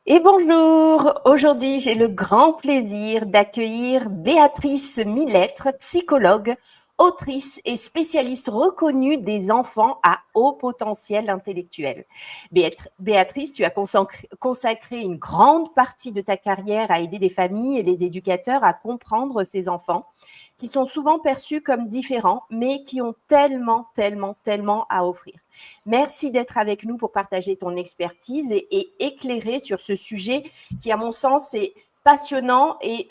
Et bonjour, aujourd'hui j'ai le grand plaisir d'accueillir Béatrice Millettre, psychologue, autrice et spécialiste reconnue des enfants à haut potentiel intellectuel. Béatrice, tu as consacré une grande partie de ta carrière à aider les familles et les éducateurs à comprendre ces enfants qui sont souvent perçus comme différents, mais qui ont tellement, tellement, tellement à offrir. Merci d'être avec nous pour partager ton expertise et éclairer sur ce sujet qui, à mon sens, est passionnant et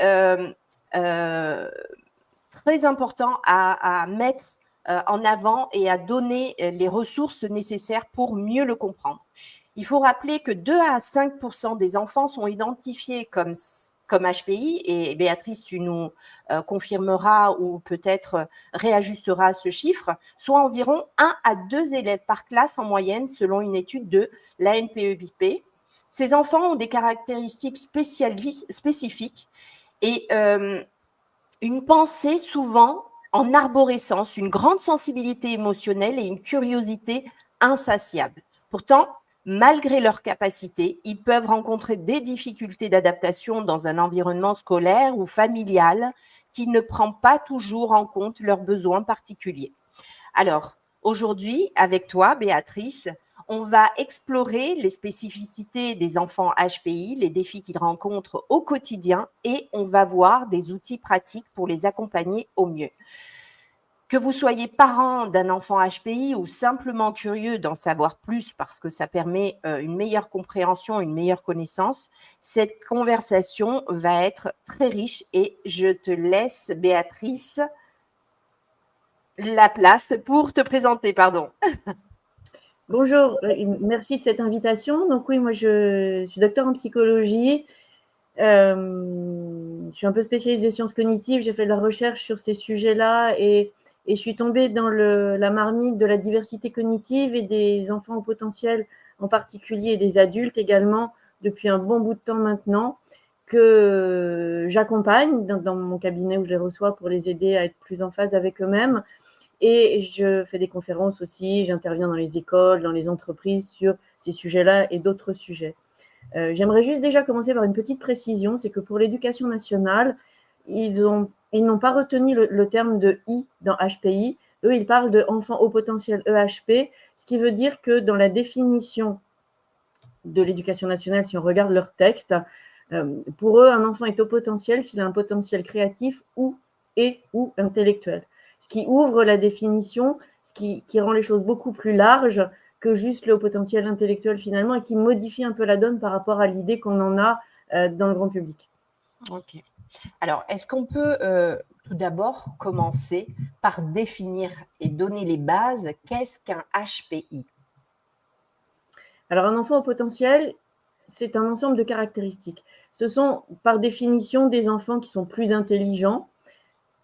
très important à mettre en avant et à donner les ressources nécessaires pour mieux le comprendre. Il faut rappeler que 2 à 5% des enfants sont identifiés comme HPI, et Béatrice, tu nous confirmeras ou peut-être réajusteras ce chiffre, soit environ 1 à 2 élèves par classe en moyenne, selon une étude de l'ANPE-BIP. Ces enfants ont des caractéristiques spécifiques et une pensée souvent en arborescence, une grande sensibilité émotionnelle et une curiosité insatiable. Pourtant, malgré leurs capacités, ils peuvent rencontrer des difficultés d'adaptation dans un environnement scolaire ou familial qui ne prend pas toujours en compte leurs besoins particuliers. Alors, aujourd'hui, avec toi, Béatrice, on va explorer les spécificités des enfants HPI, les défis qu'ils rencontrent au quotidien et on va voir des outils pratiques pour les accompagner au mieux. Que vous soyez parent d'un enfant HPI ou simplement curieux d'en savoir plus parce que ça permet une meilleure compréhension, une meilleure connaissance, cette conversation va être très riche et je te laisse, Béatrice, la place pour te présenter, pardon. Bonjour, merci de cette invitation. Donc oui, moi je suis docteur en psychologie. Je suis un peu spécialiste des sciences cognitives. J'ai fait de la recherche sur ces sujets-là et je suis tombée dans la marmite de la diversité cognitive et des enfants au potentiel en particulier et des adultes également depuis un bon bout de temps maintenant que j'accompagne dans mon cabinet où je les reçois pour les aider à être plus en phase avec eux-mêmes. Et je fais des conférences aussi, j'interviens dans les écoles, dans les entreprises sur ces sujets-là et d'autres sujets. J'aimerais juste déjà commencer par une petite précision, c'est que pour l'éducation nationale, ils n'ont pas retenu le terme de I dans HPI. Eux, ils parlent d'enfants au potentiel EHP, ce qui veut dire que dans la définition de l'éducation nationale, si on regarde leur texte, pour eux, un enfant est au potentiel s'il a un potentiel créatif ou intellectuel. Ce qui ouvre la définition, ce qui rend les choses beaucoup plus larges que juste le haut potentiel intellectuel finalement et qui modifie un peu la donne par rapport à l'idée qu'on en a dans le grand public. Ok. Alors, est-ce qu'on peut tout d'abord commencer par définir et donner les bases? Qu'est-ce qu'un HPI? Alors, un enfant au potentiel, c'est un ensemble de caractéristiques. Ce sont par définition des enfants qui sont plus intelligents.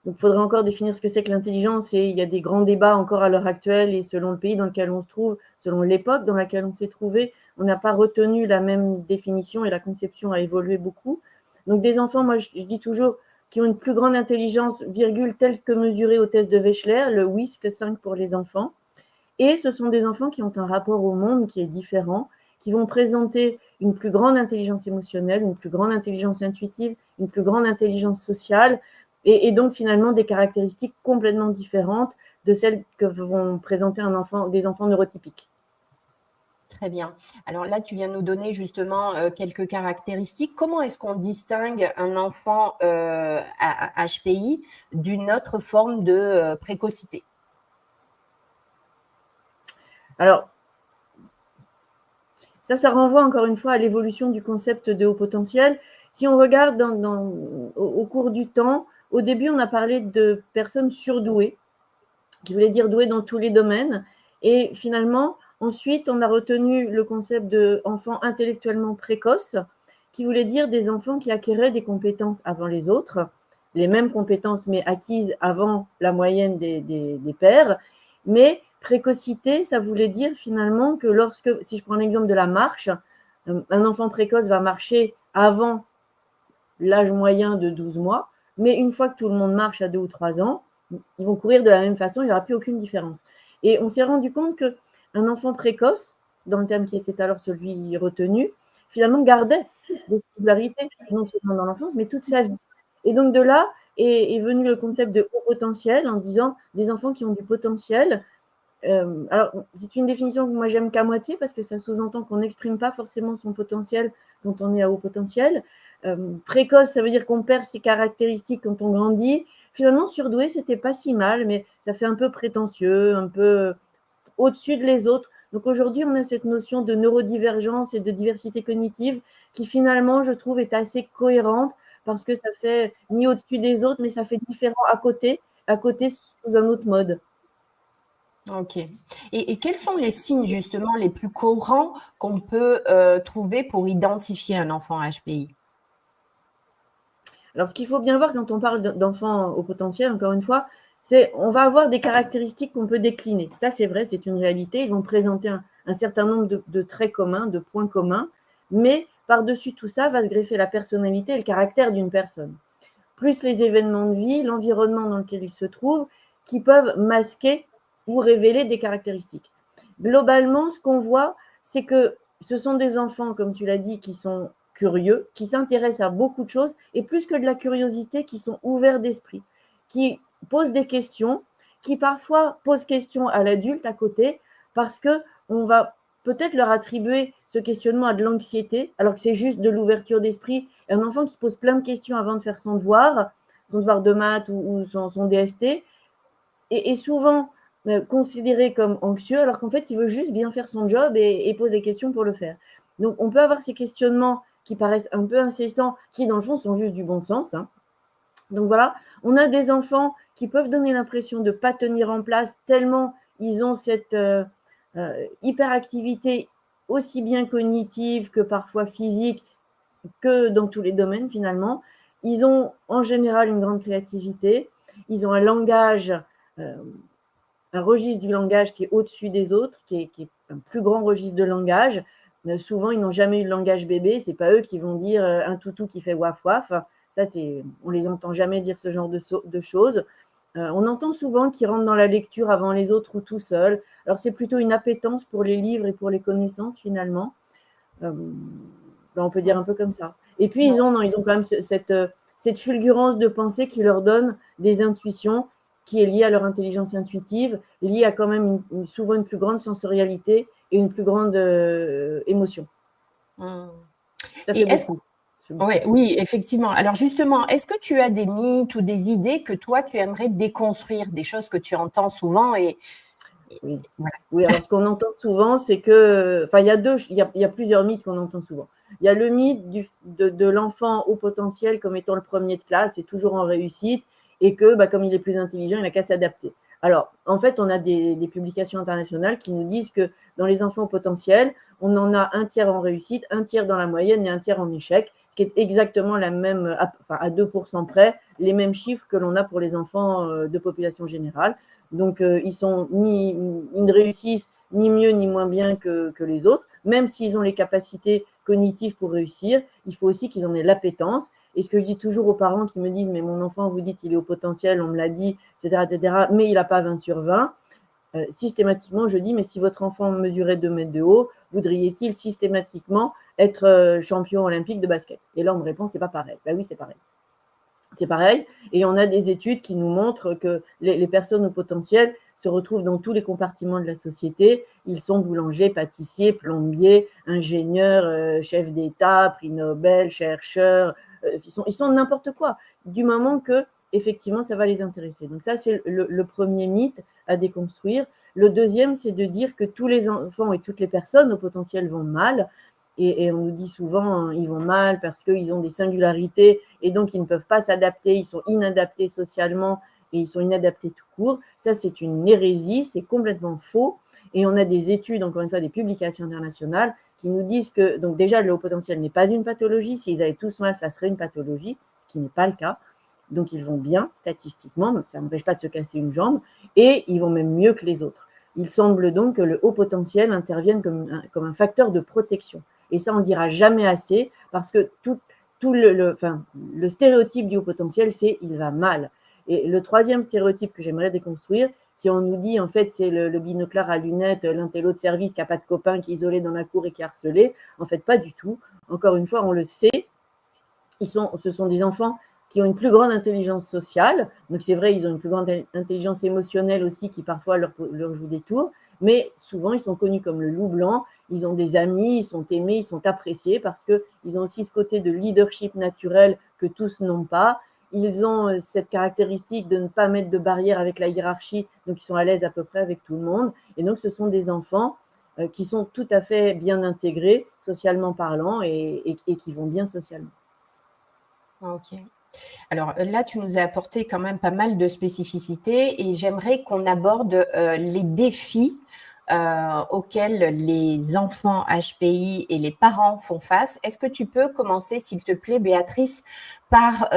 Donc, il faudrait encore définir ce que c'est que l'intelligence et il y a des grands débats encore à l'heure actuelle et selon le pays dans lequel on se trouve, selon l'époque dans laquelle on s'est trouvé, on n'a pas retenu la même définition et la conception a évolué beaucoup. Donc, des enfants, moi, je dis toujours, qui ont une plus grande intelligence, virgule, telle que mesurée au test de Wechsler, le WISC 5 pour les enfants. Et ce sont des enfants qui ont un rapport au monde qui est différent, qui vont présenter une plus grande intelligence émotionnelle, une plus grande intelligence intuitive, une plus grande intelligence sociale, et donc finalement des caractéristiques complètement différentes de celles que vont présenter des enfants neurotypiques. Très bien. Alors là, tu viens de nous donner justement quelques caractéristiques. Comment est-ce qu'on distingue un enfant HPI d'une autre forme de précocité? Alors, ça renvoie encore une fois à l'évolution du concept de haut potentiel. Si on regarde au cours du temps, au début, on a parlé de personnes surdouées, qui voulait dire douées dans tous les domaines. Et finalement, ensuite, on a retenu le concept d'enfants intellectuellement précoces, qui voulait dire des enfants qui acquéraient des compétences avant les autres, les mêmes compétences, mais acquises avant la moyenne des pairs. Mais précocité, ça voulait dire finalement que lorsque, si je prends l'exemple de la marche, un enfant précoce va marcher avant l'âge moyen de 12 mois, mais une fois que tout le monde marche à 2 ou 3 ans, ils vont courir de la même façon, il n'y aura plus aucune différence. Et on s'est rendu compte qu'un enfant précoce, dans le terme qui était alors celui retenu, finalement gardait des singularités, non seulement dans l'enfance, mais toute sa vie. Et donc de là est venu le concept de haut potentiel en disant des enfants qui ont du potentiel. Alors, c'est une définition que moi j'aime qu'à moitié parce que ça sous-entend qu'on n'exprime pas forcément son potentiel quand on est à haut potentiel. Précoce, ça veut dire qu'on perd ses caractéristiques quand on grandit. Finalement, surdoué, c'était pas si mal, mais ça fait un peu prétentieux, un peu au-dessus de les autres. Donc aujourd'hui, on a cette notion de neurodivergence et de diversité cognitive qui finalement, je trouve, est assez cohérente parce que ça fait ni au-dessus des autres, mais ça fait différent à côté sous un autre mode. Ok. Et quels sont les signes justement les plus courants qu'on peut trouver pour identifier un enfant HPI? Alors, ce qu'il faut bien voir quand on parle d'enfants au potentiel, encore une fois, c'est on va avoir des caractéristiques qu'on peut décliner. Ça, c'est vrai, c'est une réalité. Ils vont présenter un certain nombre de traits communs, de points communs, mais par-dessus tout ça va se greffer la personnalité et le caractère d'une personne. Plus les événements de vie, l'environnement dans lequel ils se trouvent, qui peuvent masquer ou révéler des caractéristiques. Globalement, ce qu'on voit, c'est que ce sont des enfants, comme tu l'as dit, qui sont curieux, qui s'intéressent à beaucoup de choses, et plus que de la curiosité, qui sont ouverts d'esprit, qui posent des questions, qui parfois posent questions à l'adulte à côté, parce qu'on va peut-être leur attribuer ce questionnement à de l'anxiété, alors que c'est juste de l'ouverture d'esprit. Un enfant qui pose plein de questions avant de faire son devoir de maths ou son DST, est souvent considéré comme anxieux, alors qu'en fait, il veut juste bien faire son job et pose des questions pour le faire. Donc, on peut avoir ces questionnements qui paraissent un peu incessants, qui, dans le fond, sont juste du bon sens. Hein. Donc, voilà, on a des enfants qui peuvent donner l'impression de ne pas tenir en place tellement ils ont cette hyperactivité aussi bien cognitive que parfois physique, que dans tous les domaines, finalement. Ils ont, en général, une grande créativité. Ils ont un langage un registre du langage qui est au-dessus des autres, qui est un plus grand registre de langage. Souvent, ils n'ont jamais eu le langage bébé. Ce n'est pas eux qui vont dire un toutou qui fait waf waf. Ça, on ne les entend jamais dire ce genre de choses. On entend souvent qu'ils rentrent dans la lecture avant les autres ou tout seuls. Alors, c'est plutôt une appétence pour les livres et pour les connaissances, finalement. On peut dire un peu comme ça. Et puis, ils ont quand même cette fulgurance de pensée qui leur donne des intuitions qui est liée à leur intelligence intuitive, liée à quand même souvent une plus grande sensorialité et une plus grande émotion. Ça fait beaucoup. Ouais, oui, effectivement. Alors justement, est-ce que tu as des mythes ou des idées que toi, tu aimerais déconstruire, des choses que tu entends souvent oui. Voilà. Oui, alors ce qu'on entend souvent, c'est que, enfin, il y a plusieurs mythes qu'on entend souvent. Il y a le mythe de l'enfant au potentiel comme étant le premier de classe et toujours en réussite, et que, comme il est plus intelligent, il n'a qu'à s'adapter. Alors, en fait, on a des publications internationales qui nous disent que dans les enfants au potentiel, on en a un tiers en réussite, un tiers dans la moyenne et un tiers en échec, ce qui est exactement la même, à 2% près, les mêmes chiffres que l'on a pour les enfants de population générale. Donc, ils ne réussissent ni mieux ni moins bien que les autres, même s'ils ont les capacités cognitives pour réussir. Il faut aussi qu'ils en aient l'appétence. Et ce que je dis toujours aux parents qui me disent « mais mon enfant, vous dites qu'il est au potentiel, on me l'a dit, etc. mais il n'a pas 20 sur 20 », systématiquement, je dis « mais si votre enfant mesurait 2 mètres de haut, voudriez-il systématiquement être champion olympique de basket ?» Et là, on me répond « c'est pas pareil ». Ben oui, c'est pareil. C'est pareil, et on a des études qui nous montrent que les personnes au potentiel se retrouvent dans tous les compartiments de la société. Ils sont boulangers, pâtissiers, plombiers, ingénieurs, chefs d'État, prix Nobel, chercheurs. Ils sont n'importe quoi, du moment que, effectivement, ça va les intéresser. Donc ça, c'est le premier mythe à déconstruire. Le deuxième, c'est de dire que tous les enfants et toutes les personnes au potentiel vont mal. Et on nous dit souvent, ils vont mal parce qu'ils ont des singularités et donc ils ne peuvent pas s'adapter, ils sont inadaptés socialement et ils sont inadaptés tout court. Ça, c'est une hérésie, c'est complètement faux. Et on a des études, encore une fois, des publications internationales qui nous disent que, donc déjà, le haut potentiel n'est pas une pathologie. S'ils avaient tous mal, ça serait une pathologie, ce qui n'est pas le cas. Donc, ils vont bien statistiquement, donc ça n'empêche pas de se casser une jambe, et ils vont même mieux que les autres. Il semble donc que le haut potentiel intervienne comme un facteur de protection. Et ça, on ne dira jamais assez, parce que tout le stéréotype du haut potentiel, c'est « il va mal ». Et le troisième stéréotype que j'aimerais déconstruire, si on nous dit, en fait, c'est le binoclard à lunettes, l'intello de service qui n'a pas de copain, qui est isolé dans la cour et qui est harcelé, en fait, pas du tout. encore une fois, on le sait, ce sont des enfants qui ont une plus grande intelligence sociale. Donc, c'est vrai, ils ont une plus grande intelligence émotionnelle aussi qui parfois leur joue des tours. Mais souvent, ils sont connus comme le loup blanc. Ils ont des amis, ils sont aimés, ils sont appréciés parce qu'ils ont aussi ce côté de leadership naturel que tous n'ont pas. Ils ont cette caractéristique de ne pas mettre de barrière avec la hiérarchie, donc ils sont à l'aise à peu près avec tout le monde. Et donc, ce sont des enfants qui sont tout à fait bien intégrés, socialement parlant, et qui vont bien socialement. Ok. Alors là, tu nous as apporté quand même pas mal de spécificités et j'aimerais qu'on aborde les défis auxquels les enfants HPI et les parents font face. Est-ce que tu peux commencer, s'il te plaît, Béatrice, par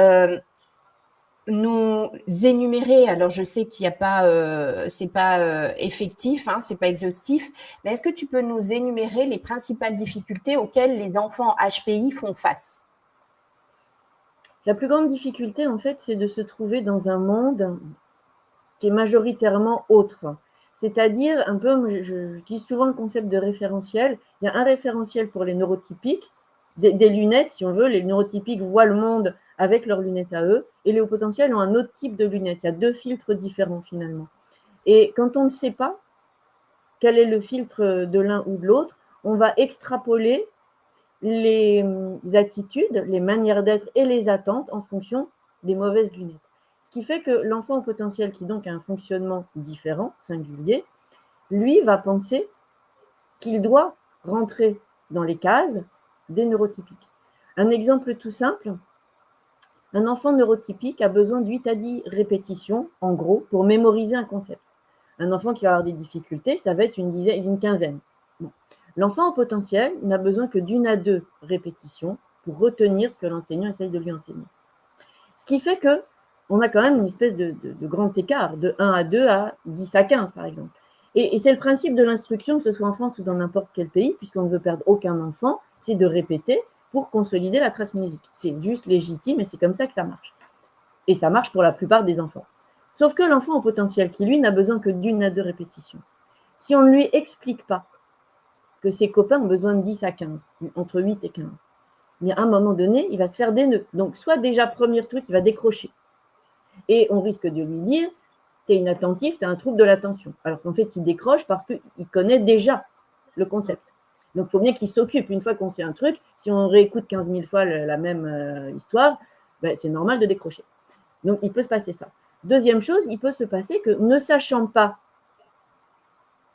nous énumérer, alors je sais qu'il n'y a pas, c'est pas effectif, hein, c'est pas exhaustif, mais est-ce que tu peux nous énumérer les principales difficultés auxquelles les enfants HPI font face? La plus grande difficulté, en fait, c'est de se trouver dans un monde qui est majoritairement autre. C'est-à-dire, un peu, je dis souvent le concept de référentiel. Il y a un référentiel pour les neurotypiques, des lunettes, si on veut. Les neurotypiques voient le monde avec leurs lunettes à eux, et les hauts potentiels ont un autre type de lunettes. Il y a 2 filtres différents, finalement. Et quand on ne sait pas quel est le filtre de l'un ou de l'autre, on va extrapoler les attitudes, les manières d'être et les attentes en fonction des mauvaises lunettes. Ce qui fait que l'enfant au potentiel qui donc a un fonctionnement différent, singulier, lui va penser qu'il doit rentrer dans les cases des neurotypiques. Un exemple tout simple, un enfant neurotypique a besoin de 8 à 10 répétitions, en gros, pour mémoriser un concept. Un enfant qui va avoir des difficultés, ça va être une quinzaine. Bon. L'enfant au potentiel n'a besoin que d'1 à 2 répétitions pour retenir ce que l'enseignant essaye de lui enseigner. Ce qui fait qu'on a quand même une espèce de grand écart, de 1 à 2 à 10 à 15, par exemple. Et c'est le principe de l'instruction, que ce soit en France ou dans n'importe quel pays, puisqu'on ne veut perdre aucun enfant, c'est de répéter pour consolider la trace mnésique. C'est juste légitime et c'est comme ça que ça marche. Et ça marche pour la plupart des enfants. Sauf que l'enfant au potentiel, qui lui n'a besoin que d'1 à 2 répétitions, si on ne lui explique pas que ses copains ont besoin de 10 à 15, entre 8 et 15, mais à un moment donné, il va se faire des nœuds. Donc, soit déjà, premier truc, il va décrocher. Et on risque de lui dire, tu es inattentif, tu as un trouble de l'attention. Alors qu'en fait, il décroche parce qu'il connaît déjà le concept. Donc, il faut bien qu'il s'occupe. Une fois qu'on sait un truc, si on réécoute 15 000 fois la même histoire, ben, c'est normal de décrocher. Donc, il peut se passer ça. Deuxième chose, il peut se passer que, ne sachant pas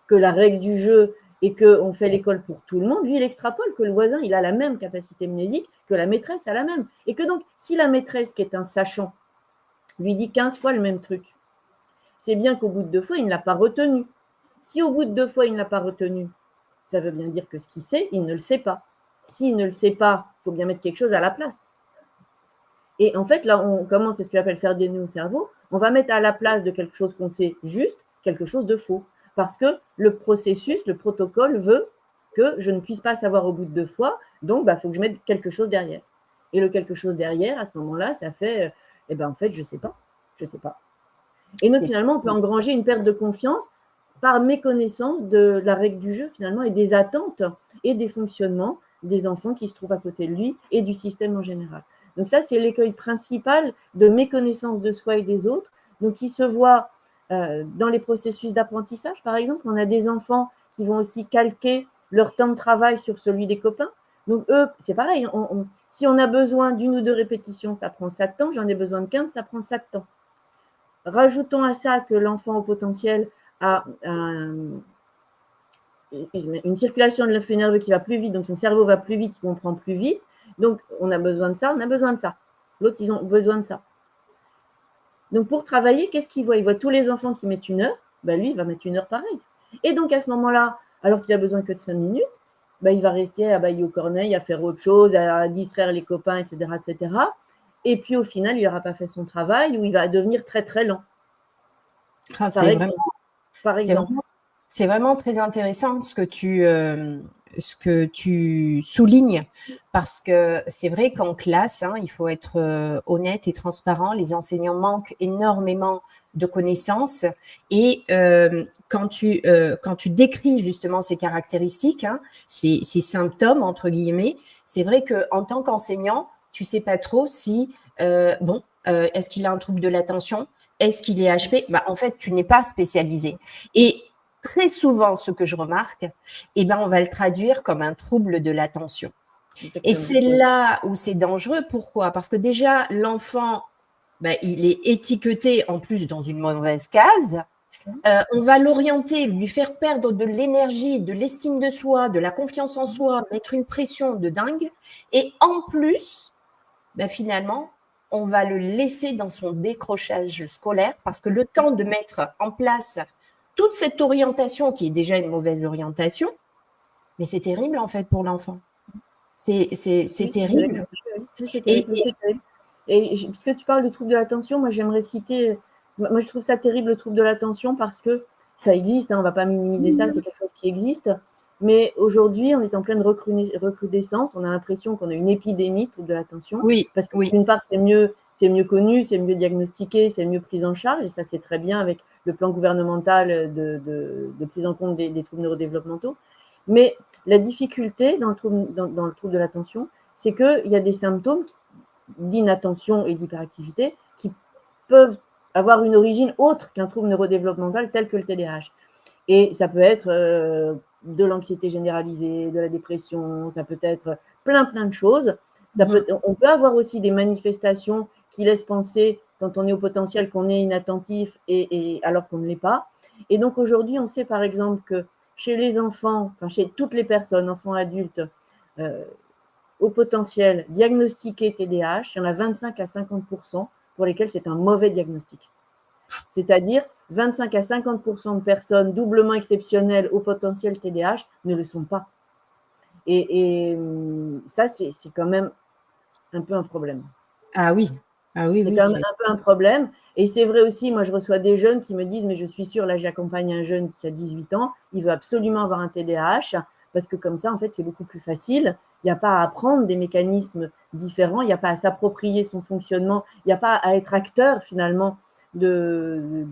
que la règle du jeu et qu'on fait l'école pour tout le monde, lui, il extrapole que le voisin, il a la même capacité mnésique, que la maîtresse a la même. Et que donc, si la maîtresse, qui est un sachant, lui dit 15 fois le même truc, c'est bien qu'au bout de 2 fois, il ne l'a pas retenu. Si au bout de 2 fois, il ne l'a pas retenu, ça veut bien dire que ce qu'il sait, il ne le sait pas. S'il ne le sait pas, il faut bien mettre quelque chose à la place. Et en fait, là, on commence, c'est ce qu'on appelle faire des nœuds au cerveau, on va mettre à la place de quelque chose qu'on sait juste, quelque chose de faux. Parce que le processus, le protocole veut que je ne puisse pas savoir au bout de 2 fois, donc il faut que je mette quelque chose derrière. Et le quelque chose derrière, à ce moment-là, ça fait, en fait, je ne sais pas. Je ne sais pas. Et donc, finalement, on peut engranger une perte de confiance par méconnaissance de la règle du jeu, finalement, et des attentes et des fonctionnements des enfants qui se trouvent à côté de lui et du système en général. Donc ça, c'est l'écueil principal de méconnaissance de soi et des autres, donc qui se voit dans les processus d'apprentissage. Par exemple, on a des enfants qui vont aussi calquer leur temps de travail sur celui des copains. Donc eux, c'est pareil, si on a besoin d'1 ou 2 répétitions, ça prend ça de temps, j'en ai besoin de 15, ça prend ça de temps. Rajoutons à ça que l'enfant au potentiel a une circulation de l'influx nerveux qui va plus vite, donc son cerveau va plus vite, il comprend plus vite. Donc, on a besoin de ça, on a besoin de ça. L'autre, ils ont besoin de ça. Donc, pour travailler, qu'est-ce qu'il voit? Il voit tous les enfants qui mettent 1 heure, lui, il va mettre 1 heure pareil. Et donc, à ce moment-là, alors qu'il a besoin que de 5 minutes, il va rester à bailler aux corneilles, à faire autre chose, à distraire les copains, etc., etc. Et puis, au final, il n'aura pas fait son travail ou il va devenir très, très lent. C'est vraiment très intéressant ce que ce que tu soulignes, parce que c'est vrai qu'en classe, hein, il faut être honnête et transparent, les enseignants manquent énormément de connaissances et quand tu décris justement ces caractéristiques, hein, ces symptômes, entre guillemets, c'est vrai qu'en tant qu'enseignant, tu ne sais pas trop si, est-ce qu'il a un trouble de l'attention? Est-ce qu'il est HP? Bah, en fait, tu n'es pas spécialisé. Et très souvent, ce que je remarque, eh ben, on va le traduire comme un trouble de l'attention. Et c'est là où c'est dangereux. Pourquoi? Parce que déjà, l'enfant, ben, il est étiqueté en plus dans une mauvaise case. On va l'orienter, lui faire perdre de l'énergie, de l'estime de soi, de la confiance en soi, mettre une pression de dingue. Et en plus, ben, finalement, on va le laisser dans son décrochage scolaire parce que le temps de mettre en place toute cette orientation qui est déjà une mauvaise orientation, mais c'est terrible en fait pour l'enfant. C'est terrible. C'est terrible. Et puisque tu parles de trouble de l'attention, moi j'aimerais citer, moi je trouve ça terrible le trouble de l'attention parce que ça existe, hein, on ne va pas minimiser ça, c'est quelque chose qui existe. Mais aujourd'hui, on est en pleine recrudescence, on a l'impression qu'on a une épidémie de trouble de l'attention. Oui, parce que oui. d'une part, c'est mieux connu, c'est mieux diagnostiqué, c'est mieux pris en charge, et ça c'est très bien avec le plan gouvernemental de prise en compte des troubles neurodéveloppementaux. Mais la difficulté dans le trouble de l'attention, c'est qu'il y a des symptômes d'inattention et d'hyperactivité qui peuvent avoir une origine autre qu'un trouble neurodéveloppemental tel que le TDAH. Et ça peut être de l'anxiété généralisée, de la dépression, ça peut être plein de choses. On peut avoir aussi des manifestations qui laissent penser, quand on est au potentiel, qu'on est inattentif et alors qu'on ne l'est pas. Et donc aujourd'hui, on sait par exemple que chez les enfants, enfin chez toutes les personnes, enfants, adultes, au potentiel diagnostiqué TDAH, il y en a 25 à 50% pour lesquels c'est un mauvais diagnostic. C'est-à-dire 25 à 50% de personnes doublement exceptionnelles au potentiel TDAH ne le sont pas. Et ça, c'est quand même un peu un problème. Ah oui, c'est quand même un peu un problème. Et c'est vrai aussi, moi je reçois des jeunes qui me disent, mais je suis sûre, là j'accompagne un jeune qui a 18 ans, il veut absolument avoir un TDAH, parce que comme ça, en fait, c'est beaucoup plus facile. Il n'y a pas à apprendre des mécanismes différents, il n'y a pas à s'approprier son fonctionnement, il n'y a pas à être acteur finalement des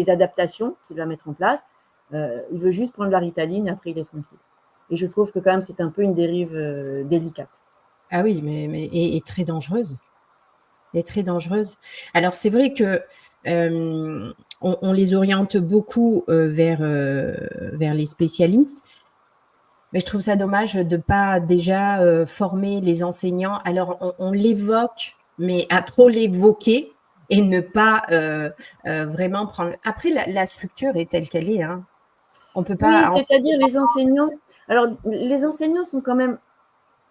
adaptations qu'il va mettre en place. Il veut juste prendre la Ritaline et après il est tranquille. Et je trouve que quand même c'est un peu une dérive délicate. Ah oui, mais et très dangereuse. Et très dangereuse. Alors c'est vrai que on les oriente beaucoup vers les spécialistes, mais je trouve ça dommage de ne pas déjà former les enseignants. Alors on l'évoque, mais à trop l'évoquer et ne pas vraiment prendre. Après, la structure est telle qu'elle est. Hein. On peut pas. Oui, c'est-à-dire les enseignants. Alors, les enseignants sont quand même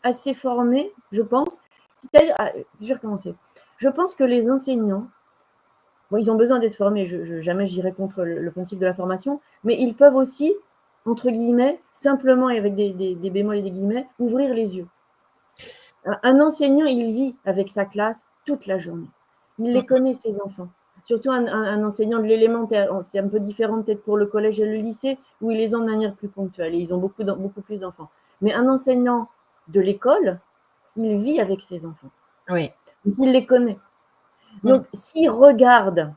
assez formés, je pense. C'est-à-dire, je vais recommencer. Je pense que les enseignants, bon, ils ont besoin d'être formés. Jamais j'irai contre le principe de la formation, mais ils peuvent aussi, entre guillemets, simplement et avec des bémols et des guillemets, ouvrir les yeux. Un enseignant, il vit avec sa classe toute la journée. Il les connaît, ses enfants. Surtout un enseignant de l'élémentaire. C'est un peu différent peut-être pour le collège et le lycée, où ils les ont de manière plus ponctuelle et ils ont beaucoup plus d'enfants. Mais un enseignant de l'école, il vit avec ses enfants. Oui. Donc, il les connaît. Donc, s'il regarde,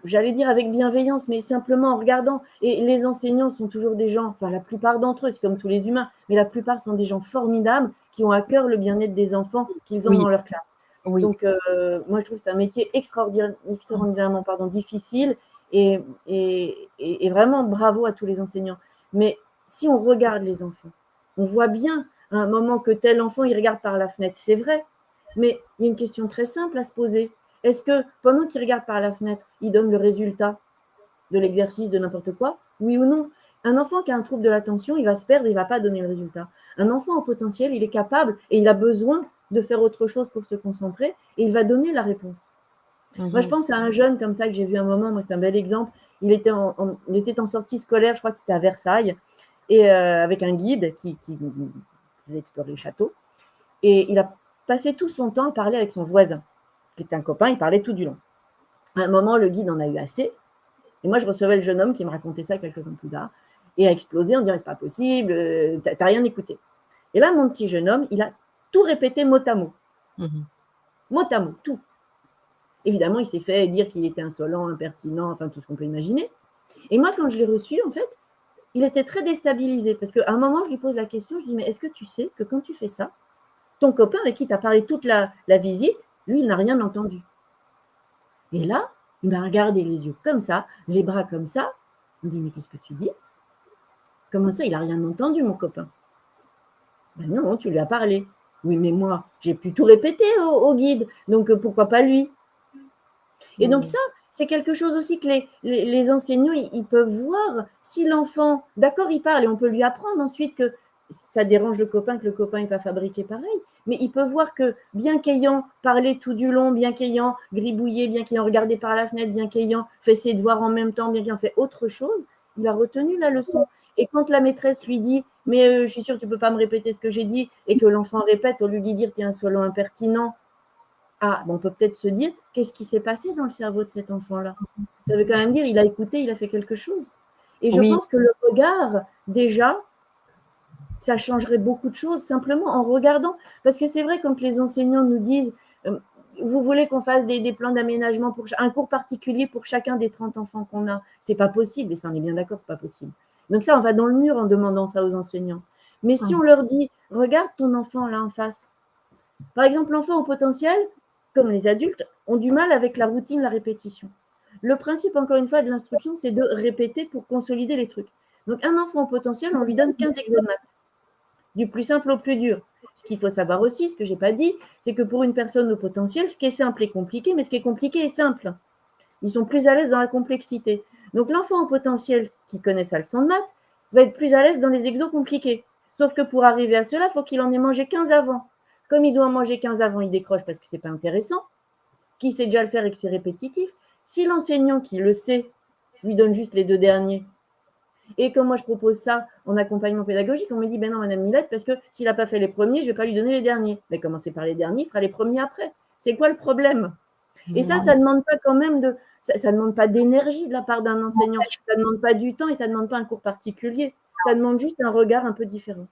j'allais dire avec bienveillance, mais simplement en regardant, et les enseignants sont toujours des gens, enfin la plupart d'entre eux, c'est comme tous les humains, mais la plupart sont des gens formidables qui ont à cœur le bien-être des enfants qu'ils ont dans leur classe. Oui. Donc, moi, je trouve que c'est un métier extraordinairement difficile et vraiment bravo à tous les enseignants. Mais si on regarde les enfants, on voit bien à un moment que tel enfant, il regarde par la fenêtre, c'est vrai, mais il y a une question très simple à se poser. Est-ce que pendant qu'il regarde par la fenêtre, il donne le résultat de l'exercice, de n'importe quoi? Oui ou non? Un enfant qui a un trouble de l'attention, il va se perdre, il ne va pas donner le résultat. Un enfant au potentiel, il est capable et il a besoin de faire autre chose pour se concentrer et il va donner la réponse. Moi, je pense à un jeune comme ça que j'ai vu un moment, moi c'est un bel exemple. Il était en sortie scolaire, je crois que c'était à Versailles, et avec un guide qui faisait explorer le château. Et il a passé tout son temps à parler avec son voisin, qui était un copain, il parlait tout du long. À un moment, le guide en a eu assez. Et moi, je recevais le jeune homme qui me racontait ça quelques temps plus tard. et a explosé en disant c'est pas possible, t'as rien écouté. Et là, mon petit jeune homme, il a tout répété mot à mot. Mot à mot, tout. Évidemment, il s'est fait dire qu'il était insolent, impertinent, enfin tout ce qu'on peut imaginer. Et moi, quand je l'ai reçu, en fait, il était très déstabilisé parce qu'à un moment, je lui pose la question, je lui dis, mais est-ce que tu sais que quand tu fais ça, ton copain avec qui tu as parlé toute la visite, lui, il n'a rien entendu. Et là, il m'a regardé les yeux comme ça, les bras comme ça. Il me dit, mais qu'est-ce que tu dis? Comment ça, il n'a rien entendu, mon copain? Ben non, tu lui as parlé. Oui, mais moi, j'ai pu tout répéter au guide, donc pourquoi pas lui? Et donc ça, c'est quelque chose aussi que les enseignants, ils peuvent voir si l'enfant, d'accord, il parle et on peut lui apprendre ensuite que ça dérange le copain, que le copain n'est pas fabriqué pareil, mais il peut voir que bien qu'ayant parlé tout du long, bien qu'ayant gribouillé, bien qu'ayant regardé par la fenêtre, bien qu'ayant fait ses devoirs en même temps, bien qu'ayant fait autre chose, il a retenu la leçon. Et quand la maîtresse lui dit « mais je suis sûre que tu ne peux pas me répéter ce que j'ai dit » et que l'enfant répète, au lieu de lui dire « tu es insolent, impertinent », ah, bon, on peut peut-être se dire, qu'est-ce qui s'est passé dans le cerveau de cet enfant-là? Ça veut quand même dire, il a écouté, il a fait quelque chose. Et je pense que le regard, déjà, ça changerait beaucoup de choses, simplement en regardant. Parce que c'est vrai, quand les enseignants nous disent, vous voulez qu'on fasse des plans d'aménagement pour un cours particulier pour chacun des 30 enfants qu'on a, c'est pas possible, et ça, on est bien d'accord, c'est pas possible. Donc ça, on va dans le mur en demandant ça aux enseignants. Mais si on leur dit, regarde ton enfant là en face. Par exemple, l'enfant au potentiel, comme les adultes, ont du mal avec la routine, la répétition. Le principe, encore une fois, de l'instruction, c'est de répéter pour consolider les trucs. Donc, un enfant au potentiel, on lui donne 15 exos de maths, du plus simple au plus dur. Ce qu'il faut savoir aussi, ce que je n'ai pas dit, c'est que pour une personne au potentiel, ce qui est simple est compliqué, mais ce qui est compliqué est simple. Ils sont plus à l'aise dans la complexité. Donc, l'enfant au potentiel qui connaît sa leçon de maths va être plus à l'aise dans les exos compliqués. Sauf que pour arriver à cela, il faut qu'il en ait mangé 15 avant. Comme il doit en manger 15 avant, il décroche parce que ce n'est pas intéressant. Qui sait déjà le faire et que c'est répétitif. Si l'enseignant qui le sait lui donne juste les 2 derniers, et quand moi je propose ça en accompagnement pédagogique, on me dit, ben non, Madame Millette, parce que s'il n'a pas fait les premiers, je ne vais pas lui donner les derniers. Mais commencez par les derniers, il fera les premiers après. C'est quoi le problème? Et ça ne demande pas quand même ça ne demande pas d'énergie de la part d'un enseignant. Ça ne demande pas du temps et ça ne demande pas un cours particulier. Ça demande juste un regard un peu différent.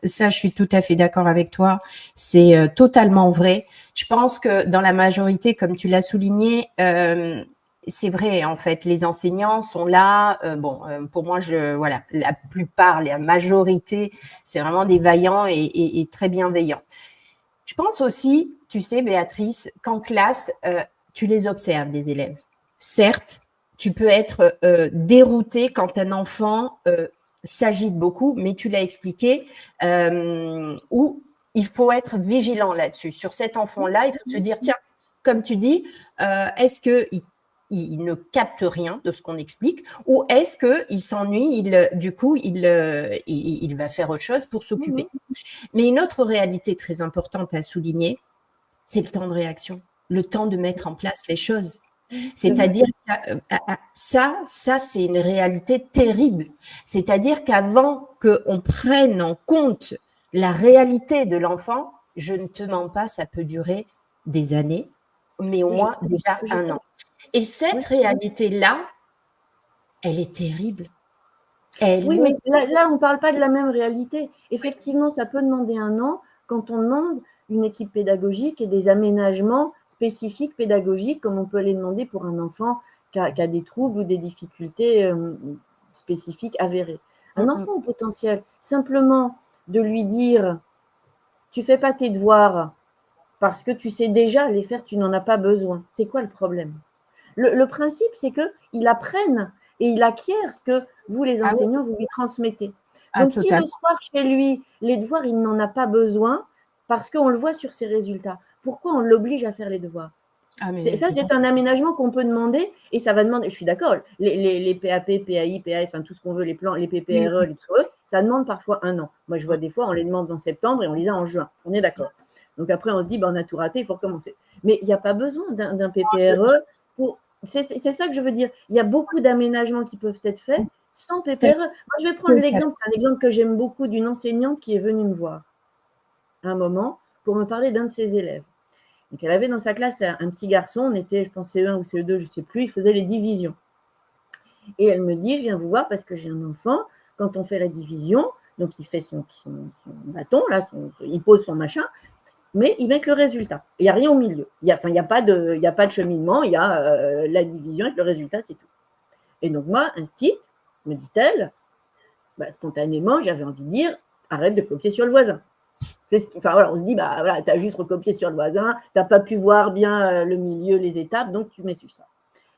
Ça, je suis tout à fait d'accord avec toi. C'est totalement vrai. Je pense que dans la majorité, comme tu l'as souligné, c'est vrai, en fait, les enseignants sont là. Pour moi, voilà, la plupart, la majorité, c'est vraiment des vaillants et très bienveillants. Je pense aussi, tu sais, Béatrice, qu'en classe, tu les observes, les élèves. Certes, tu peux être dérouté quand un enfant s'agite beaucoup, mais tu l'as expliqué, où il faut être vigilant là-dessus. Sur cet enfant-là, il faut se dire, tiens, comme tu dis, est-ce qu'il ne capte rien de ce qu'on explique ou est-ce qu'il s'ennuie, du coup, il va faire autre chose pour s'occuper. Mais une autre réalité très importante à souligner, c'est le temps de réaction, le temps de mettre en place les choses. C'est-à-dire que ça, c'est une réalité terrible. C'est-à-dire qu'avant qu'on prenne en compte la réalité de l'enfant, je ne te mens pas, ça peut durer des années, mais au moins déjà 1 an. Et cette réalité-là, elle est terrible. Oui, mais là, on ne parle pas de la même réalité. Effectivement, ça peut demander 1 an quand on demande une équipe pédagogique et des aménagements spécifiques pédagogiques, comme on peut les demander pour un enfant qui a des troubles ou des difficultés spécifiques avérées. Un enfant au potentiel, simplement de lui dire « tu ne fais pas tes devoirs parce que tu sais déjà les faire, tu n'en as pas besoin ». C'est quoi le problème? Le principe, c'est qu'il apprenne et il acquiert ce que vous, les enseignants, vous lui transmettez. Donc, si le soir, chez lui, les devoirs, il n'en a pas besoin parce qu'on le voit sur ses résultats, pourquoi on l'oblige à faire les devoirs? Ça, c'est un aménagement qu'on peut demander et ça va demander, je suis d'accord, les PAP, PAI, PAS, enfin tout ce qu'on veut, les plans, les PPRE, les trucs, ça demande parfois 1 an. Moi, je vois des fois, on les demande en septembre et on les a en juin. On est d'accord. Donc après, on se dit, on a tout raté, il faut recommencer. Mais il n'y a pas besoin d'un PPRE pour… C'est ça que je veux dire. Il y a beaucoup d'aménagements qui peuvent être faits sans PPRE. Moi, je vais prendre l'exemple, c'est un exemple que j'aime beaucoup d'une enseignante qui est venue me voir à un moment pour me parler d'un de ses élèves. Donc, elle avait dans sa classe un petit garçon, on était, je pense, CE1 ou CE2, je ne sais plus, il faisait les divisions. Et elle me dit, je viens vous voir parce que j'ai un enfant, quand on fait la division, donc il fait son bâton, là, il pose son machin, mais il met que le résultat. Il n'y a rien au milieu. Il n'y a pas de cheminement, il y a la division avec le résultat, c'est tout. Et donc moi, instinct, me dit-elle, spontanément, j'avais envie de dire, arrête de copier sur le voisin. Voilà, on se dit, voilà, tu as juste recopié sur le voisin, tu n'as pas pu voir bien le milieu, les étapes, donc tu mets sur ça.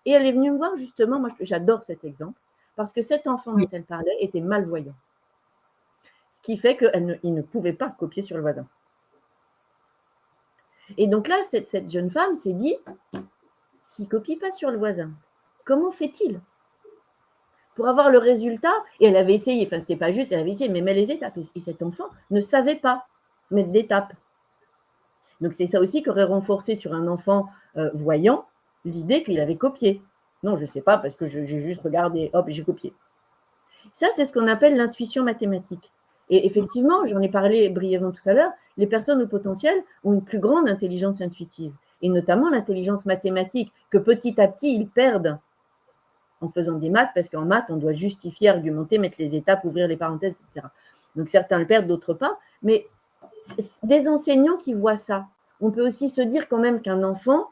Et elle est venue me voir justement, moi j'adore cet exemple, parce que cet enfant dont elle parlait était malvoyant. Ce qui fait qu'il ne pouvait pas copier sur le voisin. Et donc là, cette jeune femme s'est dit, s'il ne copie pas sur le voisin, comment fait-il pour avoir le résultat? Et elle avait essayé, enfin, c'était pas juste, elle avait essayé, mais met les étapes. Et cet enfant ne savait pas mettre d'étapes. Donc, c'est ça aussi qui aurait renforcé sur un enfant voyant l'idée qu'il avait copié. Non, je ne sais pas, parce que j'ai juste regardé, hop, j'ai copié. Ça, c'est ce qu'on appelle l'intuition mathématique. Et effectivement, j'en ai parlé brièvement tout à l'heure, les personnes au potentiel ont une plus grande intelligence intuitive, et notamment l'intelligence mathématique, que petit à petit, ils perdent en faisant des maths, parce qu'en maths, on doit justifier, argumenter, mettre les étapes, ouvrir les parenthèses, etc. Donc, certains le perdent, d'autres pas. Mais des enseignants qui voient ça, on peut aussi se dire quand même qu'un enfant,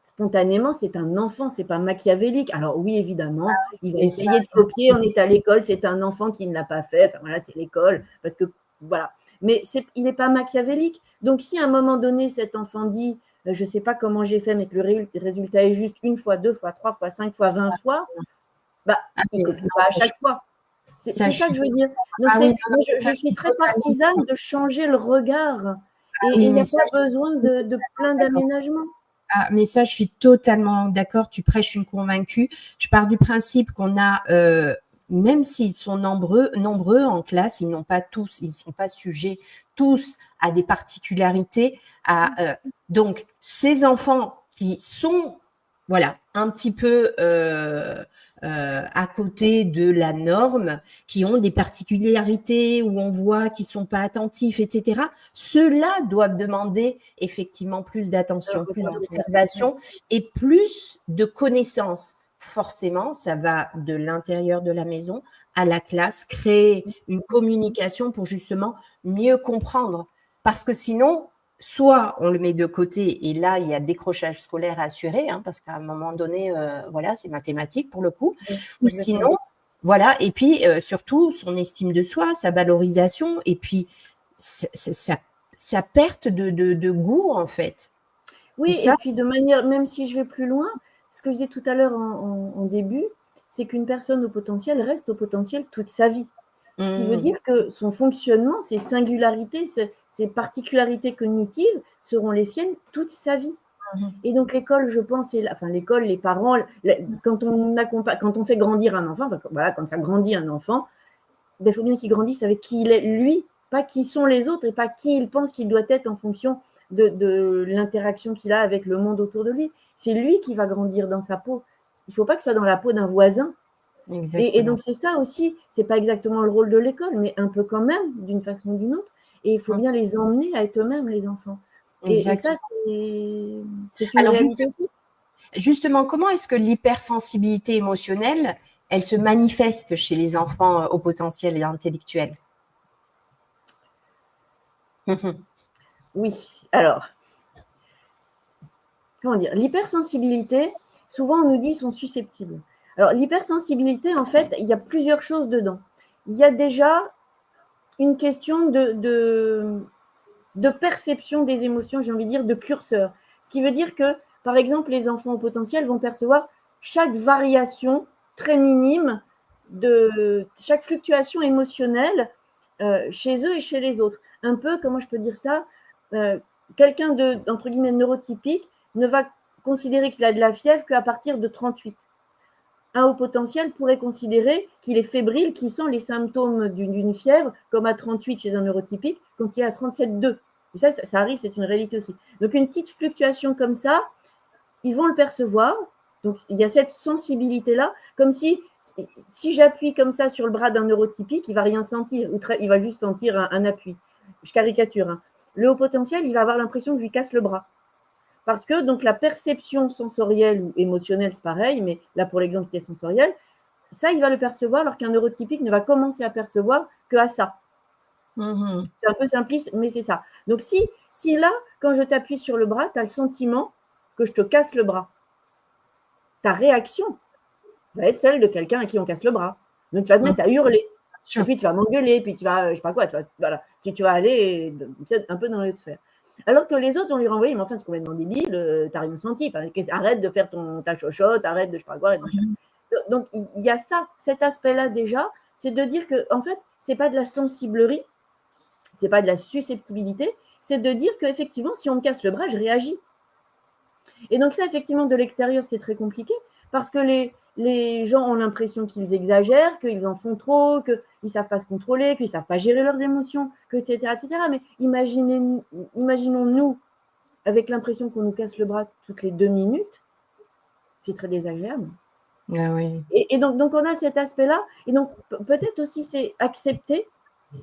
spontanément, c'est un enfant, c'est pas machiavélique. Alors oui, évidemment, il va essayer de copier, on est à l'école, c'est un enfant qui ne l'a pas fait, enfin voilà, c'est l'école, parce que voilà. Mais il n'est pas machiavélique. Donc si à un moment donné, cet enfant dit, je ne sais pas comment j'ai fait, mais que le résultat est juste 1 fois, 2 fois, 3 fois, 5 fois, 20 fois, il ne copie pas à chaque fois. C'est ça que je veux dire. Donc, je suis très partisane de changer le regard. Et il n'y a pas besoin de plein d'aménagements. Ah, mais ça, je suis totalement d'accord. Tu prêches une convaincue. Je pars du principe qu'on a, même s'ils sont nombreux en classe, ils ne sont pas sujets tous à des particularités. Donc, ces enfants qui sont, voilà, un petit peu à côté de la norme, qui ont des particularités où on voit qu'ils sont pas attentifs, etc. Ceux-là doivent demander effectivement plus d'attention, plus d'observation et plus de connaissances. Forcément, ça va de l'intérieur de la maison à la classe, créer une communication pour justement mieux comprendre. Parce que sinon, soit on le met de côté et là, il y a décrochage scolaire assuré, parce qu'à un moment donné, voilà, c'est mathématique pour le coup. Ou sinon, voilà, et puis surtout son estime de soi, sa valorisation, et puis sa perte de goût en fait. Oui, et puis de manière, même si je vais plus loin, ce que je disais tout à l'heure en début, c'est qu'une personne au potentiel reste au potentiel toute sa vie. Ce qui veut dire que son fonctionnement, ses singularités, ses particularités cognitives seront les siennes toute sa vie. Et donc l'école, je pense, l'école, les parents, quand on fait grandir un enfant, voilà, quand ça grandit un enfant, il faut bien qu'il grandisse avec qui il est lui, pas qui sont les autres et pas qui il pense qu'il doit être en fonction de l'interaction qu'il a avec le monde autour de lui. C'est lui qui va grandir dans sa peau. Il ne faut pas que ce soit dans la peau d'un voisin. Et donc, c'est ça aussi. Ce n'est pas exactement le rôle de l'école, mais un peu quand même, d'une façon ou d'une autre. Et il faut bien les emmener à être eux-mêmes, les enfants. Et ça, c'est une réalité aussi. Justement, comment est-ce que l'hypersensibilité émotionnelle, elle se manifeste chez les enfants au potentiel intellectuel? Oui, alors, comment dire, l'hypersensibilité, souvent on nous dit qu'ils sont susceptibles. Alors, l'hypersensibilité, en fait, il y a plusieurs choses dedans. Il y a déjà une question de perception des émotions, j'ai envie de dire, de curseur. Ce qui veut dire que, par exemple, les enfants au potentiel vont percevoir chaque variation très minime de chaque fluctuation émotionnelle chez eux et chez les autres. Un peu, comment je peux dire ça, quelqu'un entre guillemets neurotypique ne va considérer qu'il a de la fièvre qu'à partir de 38. Un haut potentiel pourrait considérer qu'il est fébrile, qu'il sent les symptômes d'une fièvre, comme à 38 chez un neurotypique, quand il est à 37,2. Et ça arrive, c'est une réalité aussi. Donc, une petite fluctuation comme ça, ils vont le percevoir. Donc, il y a cette sensibilité-là, comme si j'appuie comme ça sur le bras d'un neurotypique, il ne va rien sentir, il va juste sentir un appui. Je caricature. Le haut potentiel, il va avoir l'impression que je lui casse le bras. Parce que donc la perception sensorielle ou émotionnelle, c'est pareil, mais là pour l'exemple qui est sensoriel, ça, il va le percevoir, alors qu'un neurotypique ne va commencer à percevoir qu'à ça. C'est un peu simpliste, mais c'est ça. Donc, si là, quand je t'appuie sur le bras, tu as le sentiment que je te casse le bras, ta réaction va être celle de quelqu'un à qui on casse le bras. Donc, tu vas te mettre à hurler. Et puis, tu vas m'engueuler, puis tu vas, je sais pas quoi, tu vas aller un peu dans l'autre sphère. Alors que les autres, on lui renvoie, mais enfin, c'est complètement débile, t'as rien senti, arrête de faire ta chochotte, arrête de je sais pas quoi. Donc, il y a ça, cet aspect-là déjà, c'est de dire que, en fait, c'est pas de la sensiblerie, c'est pas de la susceptibilité, c'est de dire qu'effectivement, si on me casse le bras, je réagis. Et donc ça, effectivement, de l'extérieur, c'est très compliqué parce que les gens ont l'impression qu'ils exagèrent, qu'ils en font trop, qu'ils ne savent pas se contrôler, qu'ils ne savent pas gérer leurs émotions, etc., etc. Mais imaginons-nous avec l'impression qu'on nous casse le bras toutes les 2 minutes, c'est très désagréable. Ah oui. Et donc, on a cet aspect-là. Et donc, peut-être aussi, c'est accepter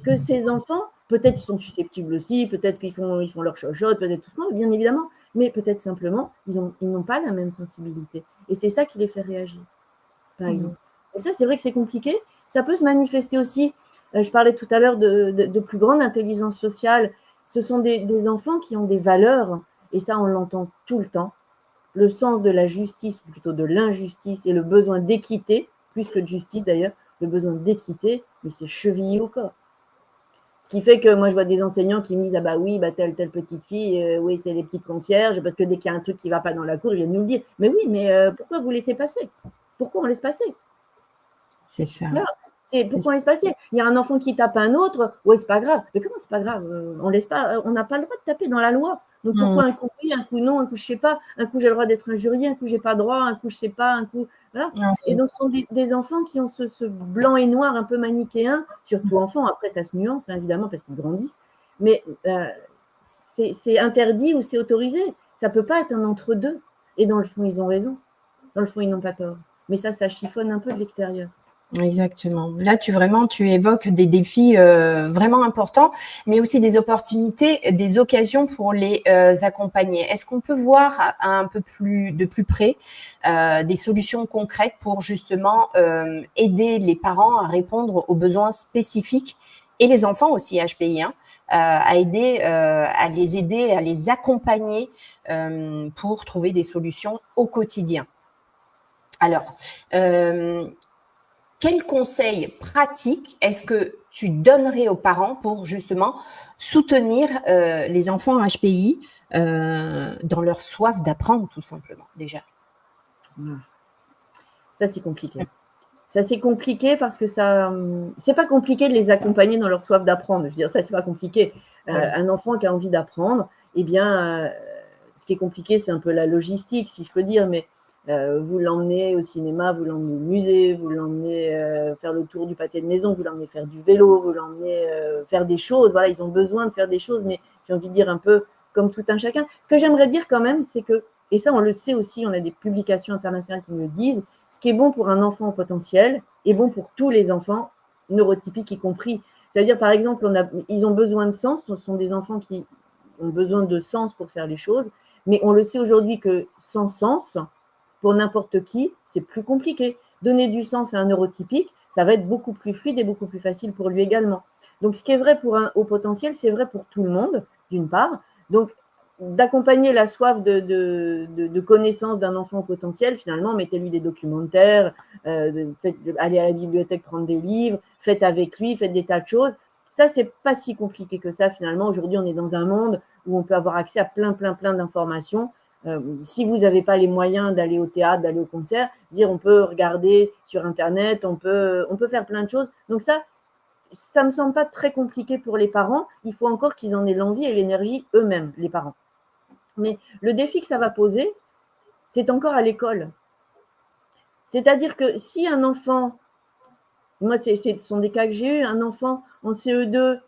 que ces enfants, peut-être ils sont susceptibles aussi, peut-être qu'ils font leur chochotte, peut-être tout ça, bien évidemment, mais peut-être simplement, ils n'ont pas la même sensibilité. Et c'est ça qui les fait réagir, par exemple. Et ça, c'est vrai que c'est compliqué. Ça peut se manifester aussi, je parlais tout à l'heure de plus grande intelligence sociale. Ce sont des enfants qui ont des valeurs, et ça, on l'entend tout le temps. Le sens de la justice, ou plutôt de l'injustice, et le besoin d'équité, plus que de justice d'ailleurs, le besoin d'équité, mais c'est chevillé au corps. Ce qui fait que moi, je vois des enseignants qui me disent « Ah bah oui, bah telle petite fille, oui, c'est les petites concierges, parce que dès qu'il y a un truc qui ne va pas dans la cour, ils viennent nous le dire. » Mais oui, mais pourquoi vous laissez passer? Pourquoi on laisse passer? C'est ça. Voilà. Pourquoi on laisse passer? Il y a un enfant qui tape un autre, oui, c'est pas grave. Mais comment c'est pas grave? On n'a pas le droit de taper dans la loi. Donc pourquoi un coup oui, un coup non, un coup je sais pas, un coup j'ai le droit d'être injurié, un coup j'ai pas droit, un coup je sais pas, un coup voilà. Et donc ce sont des enfants qui ont ce blanc et noir un peu manichéen, surtout enfants. Après ça se nuance hein, évidemment parce qu'ils grandissent, mais c'est interdit ou c'est autorisé. Ça peut pas être un entre-deux. Et dans le fond ils ont raison. Dans le fond ils n'ont pas tort. Mais ça chiffonne un peu de l'extérieur. Exactement. Là, tu évoques des défis vraiment importants, mais aussi des opportunités, des occasions pour les accompagner. Est-ce qu'on peut voir de plus près des solutions concrètes pour justement aider les parents à répondre aux besoins spécifiques et les enfants aussi HPI, à les aider, à les accompagner pour trouver des solutions au quotidien. Alors, quels conseils pratiques est-ce que tu donnerais aux parents pour justement soutenir les enfants HPI dans leur soif d'apprendre, tout simplement, déjà? Ça, c'est compliqué. Ça, c'est compliqué parce que c'est pas compliqué de les accompagner dans leur soif d'apprendre. Je veux dire, ça, c'est pas compliqué. Un enfant qui a envie d'apprendre, eh bien, ce qui est compliqué, c'est un peu la logistique, si je peux dire, mais vous l'emmenez au cinéma, vous l'emmenez au musée, vous l'emmenez faire le tour du pâté de maison, vous l'emmenez faire du vélo, vous l'emmenez faire des choses. Voilà, ils ont besoin de faire des choses, mais j'ai envie de dire un peu comme tout un chacun. Ce que j'aimerais dire quand même, c'est que, et ça on le sait aussi, on a des publications internationales qui me le disent, ce qui est bon pour un enfant au potentiel est bon pour tous les enfants neurotypiques y compris. C'est-à-dire, par exemple, ils ont besoin de sens, ce sont des enfants qui ont besoin de sens pour faire les choses, mais on le sait aujourd'hui que sans sens, pour n'importe qui, c'est plus compliqué. Donner du sens à un neurotypique, ça va être beaucoup plus fluide et beaucoup plus facile pour lui également. Donc, ce qui est vrai pour un haut potentiel, c'est vrai pour tout le monde, d'une part. Donc, d'accompagner la soif de connaissance d'un enfant au potentiel, finalement, mettez-lui des documentaires, allez à la bibliothèque prendre des livres, faites avec lui, faites des tas de choses. Ça, c'est pas si compliqué que ça, finalement. Aujourd'hui, on est dans un monde où on peut avoir accès à plein d'informations. Si vous n'avez pas les moyens d'aller au théâtre, d'aller au concert, on peut regarder sur Internet, on peut faire plein de choses. Donc ça ne me semble pas très compliqué pour les parents. Il faut encore qu'ils en aient l'envie et l'énergie eux-mêmes, les parents. Mais le défi que ça va poser, c'est encore à l'école. C'est-à-dire que si un enfant, moi ce sont des cas que j'ai eu, un enfant en CE2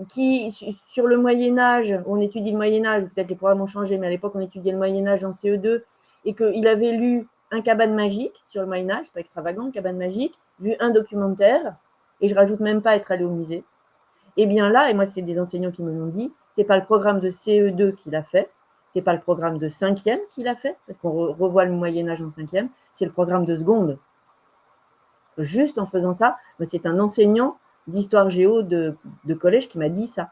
qui, sur le Moyen-Âge, on étudie le Moyen-Âge, peut-être les programmes ont changé, mais à l'époque, on étudiait le Moyen-Âge en CE2, et qu'il avait lu un cabane magique sur le Moyen-Âge, pas extravagant, cabane magique, vu un documentaire, et je rajoute même pas être allé au musée. Et bien là, et moi, c'est des enseignants qui me l'ont dit, c'est pas le programme de CE2 qu'il a fait, Ce n'est pas le programme de 5e qu'il a fait, parce qu'on revoit le Moyen-Âge en 5e, c'est le programme de seconde. Juste en faisant ça, c'est un enseignant d'histoire géo de collège qui m'a dit ça,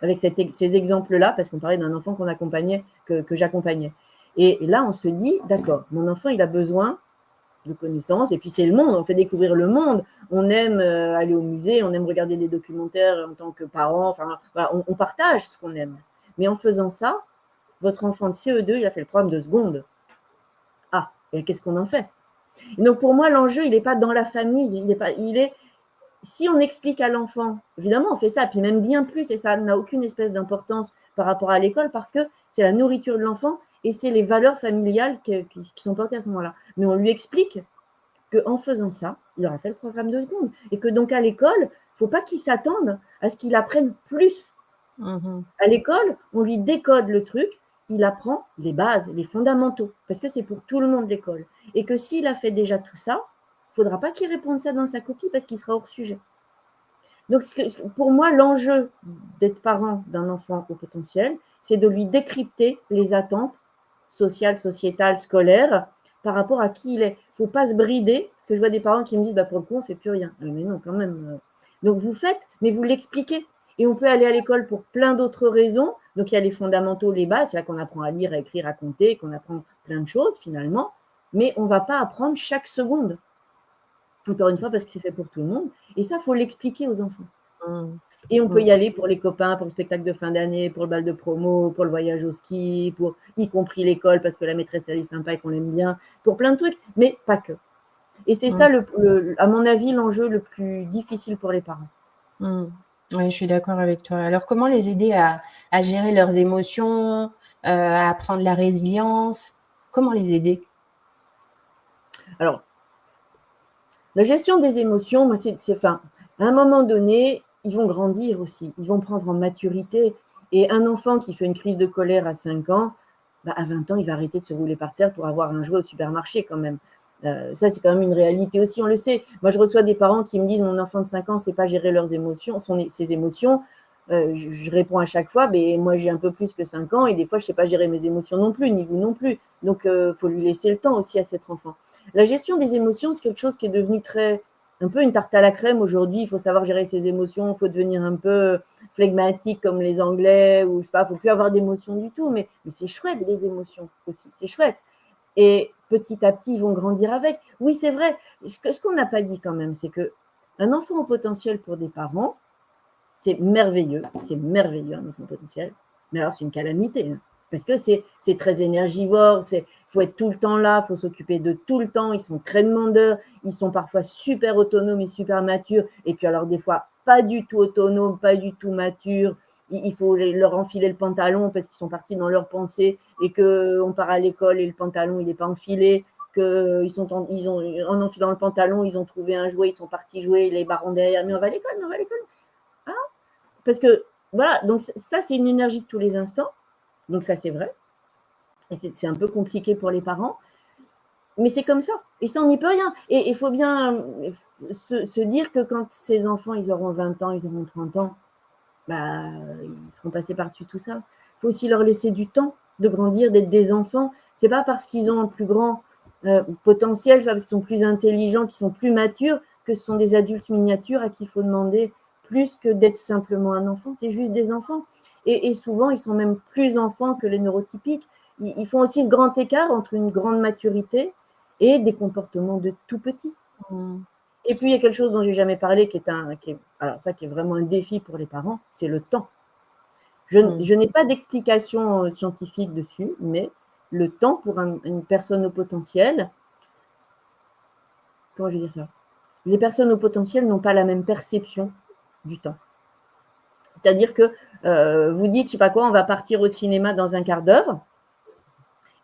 avec ces exemples-là, parce qu'on parlait d'un enfant qu'on accompagnait, que j'accompagnais. Et là, on se dit, d'accord, mon enfant, il a besoin de connaissances, et puis c'est le monde, on fait découvrir le monde, on aime aller au musée, on aime regarder des documentaires en tant que parent, enfin, voilà, on partage ce qu'on aime. Mais en faisant ça, votre enfant de CE2, il a fait le programme de seconde. Ah, et qu'est-ce qu'on en fait? Et donc pour moi, l'enjeu, il n'est pas dans la famille, si on explique à l'enfant, évidemment, on fait ça, puis même bien plus, et ça n'a aucune espèce d'importance par rapport à l'école, parce que c'est la nourriture de l'enfant et c'est les valeurs familiales qui sont portées à ce moment-là. Mais on lui explique qu'en faisant ça, il aura fait le programme de seconde. Et que donc à l'école, il ne faut pas qu'il s'attende à ce qu'il apprenne plus. À l'école, on lui décode le truc, il apprend les bases, les fondamentaux, parce que c'est pour tout le monde l'école. Et que s'il a fait déjà tout ça, il ne faudra pas qu'il réponde ça dans sa copie parce qu'il sera hors sujet. Donc, pour moi, l'enjeu d'être parent d'un enfant au potentiel, c'est de lui décrypter les attentes sociales, sociétales, scolaires par rapport à qui il est. Il ne faut pas se brider, parce que je vois des parents qui me disent pour le coup, on ne fait plus rien. Mais non, quand même. Donc, vous faites, mais vous l'expliquez. Et on peut aller à l'école pour plein d'autres raisons. Donc, il y a les fondamentaux, les bases. C'est là qu'on apprend à lire, à écrire, à compter, qu'on apprend plein de choses finalement. Mais on ne va pas apprendre chaque seconde. Encore une fois, parce que c'est fait pour tout le monde. Et ça, il faut l'expliquer aux enfants. Et on peut y aller pour les copains, pour le spectacle de fin d'année, pour le bal de promo, pour le voyage au ski, pour y compris l'école parce que la maîtresse, elle est sympa et qu'on l'aime bien, pour plein de trucs, mais pas que. Et c'est ça, à mon avis, l'enjeu le plus difficile pour les parents. Oui, je suis d'accord avec toi. Alors, comment les aider à gérer leurs émotions, à apprendre la résilience? Comment les aider? Alors, la gestion des émotions, moi, à un moment donné, ils vont grandir aussi, ils vont prendre en maturité. Et un enfant qui fait une crise de colère à 5 ans, à 20 ans, il va arrêter de se rouler par terre pour avoir un jouet au supermarché quand même. Ça, c'est quand même une réalité aussi, on le sait. Moi, je reçois des parents qui me disent « Mon enfant de 5 ans ne sait pas gérer leurs émotions, ses émotions ». Je réponds à chaque fois « Moi, j'ai un peu plus que 5 ans et des fois, je ne sais pas gérer mes émotions non plus, ni vous non plus. » Donc, il faut lui laisser le temps aussi à cet enfant. La gestion des émotions, c'est quelque chose qui est devenu un peu une tarte à la crème aujourd'hui. Il faut savoir gérer ses émotions, il faut devenir un peu flegmatique comme les Anglais, ou je sais pas, il ne faut plus avoir d'émotions du tout. Mais c'est chouette, les émotions aussi, c'est chouette. Et petit à petit, ils vont grandir avec. Oui, c'est vrai. Ce qu'on n'a pas dit quand même, c'est qu'un enfant au potentiel pour des parents, c'est merveilleux, un enfant au potentiel. Mais alors, c'est une calamité, hein, parce que c'est très énergivore, il faut être tout le temps là, il faut s'occuper de tout le temps, ils sont très demandeurs, ils sont parfois super autonomes et super matures, et puis alors des fois, pas du tout autonomes, pas du tout matures, il faut leur enfiler le pantalon parce qu'ils sont partis dans leur pensée et qu'on part à l'école et le pantalon, il n'est pas enfilé, en enfilant le pantalon, ils ont trouvé un jouet, ils sont partis jouer, les barons derrière, mais on va à l'école, Ah, parce que, voilà, donc ça, c'est une énergie de tous les instants. Donc ça, c'est vrai. Et c'est un peu compliqué pour les parents. Mais c'est comme ça. Et ça, on n'y peut rien. Et il faut bien se dire que quand ces enfants, ils auront 20 ans, ils auront 30 ans, ils seront passés par-dessus tout ça. Il faut aussi leur laisser du temps de grandir, d'être des enfants. Ce n'est pas parce qu'ils ont un plus grand potentiel, pas parce qu'ils sont plus intelligents, qu'ils sont plus matures, que ce sont des adultes miniatures à qui il faut demander plus que d'être simplement un enfant. C'est juste des enfants. Et souvent, ils sont même plus enfants que les neurotypiques. Ils font aussi ce grand écart entre une grande maturité et des comportements de tout petits. Et puis, il y a quelque chose dont je n'ai jamais parlé, qui est vraiment un défi pour les parents, c'est le temps. Je n'ai pas d'explication scientifique dessus, mais le temps pour une personne au potentiel, comment je vais dire ça? Les personnes au potentiel n'ont pas la même perception du temps. C'est-à-dire que vous dites, je ne sais pas quoi, on va partir au cinéma dans un quart d'heure.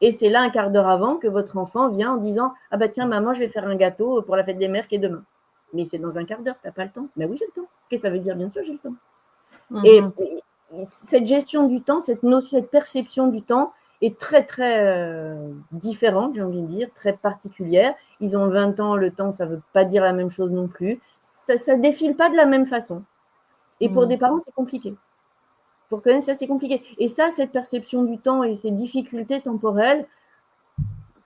Et c'est là un quart d'heure avant que votre enfant vient en disant « Ah bah tiens, maman, je vais faire un gâteau pour la fête des mères qui est demain. » Mais c'est dans un quart d'heure, tu n'as pas le temps. Ben oui, j'ai le temps. Qu'est-ce que ça veut dire? Bien sûr, j'ai le temps. Et cette gestion du temps, cette perception du temps est très, très différente, j'ai envie de dire, très particulière. Ils ont 20 ans, le temps, ça ne veut pas dire la même chose non plus. Ça ne défile pas de la même façon. Et pour des parents, c'est compliqué. Pour connaître ça, c'est compliqué. Et ça, cette perception du temps et ces difficultés temporelles,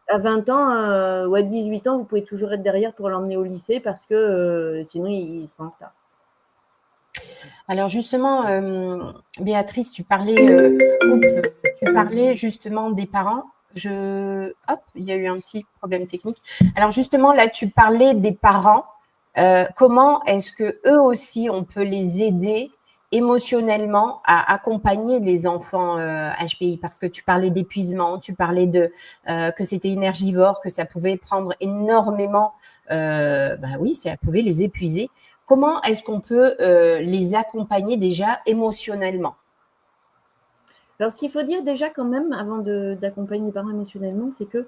à 20 ans ou à 18 ans, vous pouvez toujours être derrière pour l'emmener au lycée parce que sinon, il sera en retard. Alors justement, Béatrice, tu parlais justement des parents. Hop, il y a eu un petit problème technique. Alors justement, là, tu parlais des parents. Comment est-ce que eux aussi, on peut les aider émotionnellement à accompagner les enfants HPI? Parce que tu parlais d'épuisement, tu parlais que c'était énergivore, que ça pouvait prendre énormément. Oui, ça pouvait les épuiser. Comment est-ce qu'on peut les accompagner déjà émotionnellement? Alors, ce qu'il faut dire déjà quand même, avant d'accompagner les parents émotionnellement, c'est que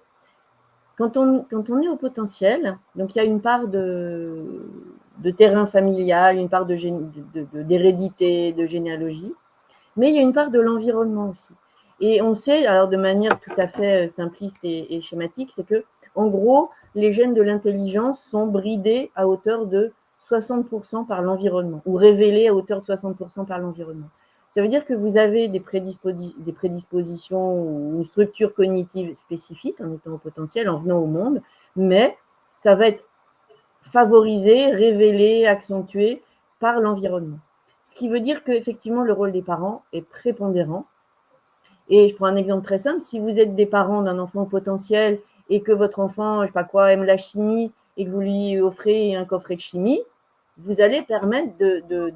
quand on est au potentiel, donc il y a une part de terrain familial, une part d'hérédité, de généalogie, mais il y a une part de l'environnement aussi. Et on sait, alors de manière tout à fait simpliste et schématique, c'est que, en gros, les gènes de l'intelligence sont bridés à hauteur de 60% par l'environnement, ou révélés à hauteur de 60% par l'environnement. Ça veut dire que vous avez des prédispositions ou une structure cognitive spécifique en étant au potentiel, en venant au monde, mais ça va être favorisé, révélé, accentué par l'environnement. Ce qui veut dire qu'effectivement, le rôle des parents est prépondérant. Et je prends un exemple très simple. Si vous êtes des parents d'un enfant au potentiel et que votre enfant, je sais pas quoi, aime la chimie et que vous lui offrez un coffret de chimie, vous allez permettre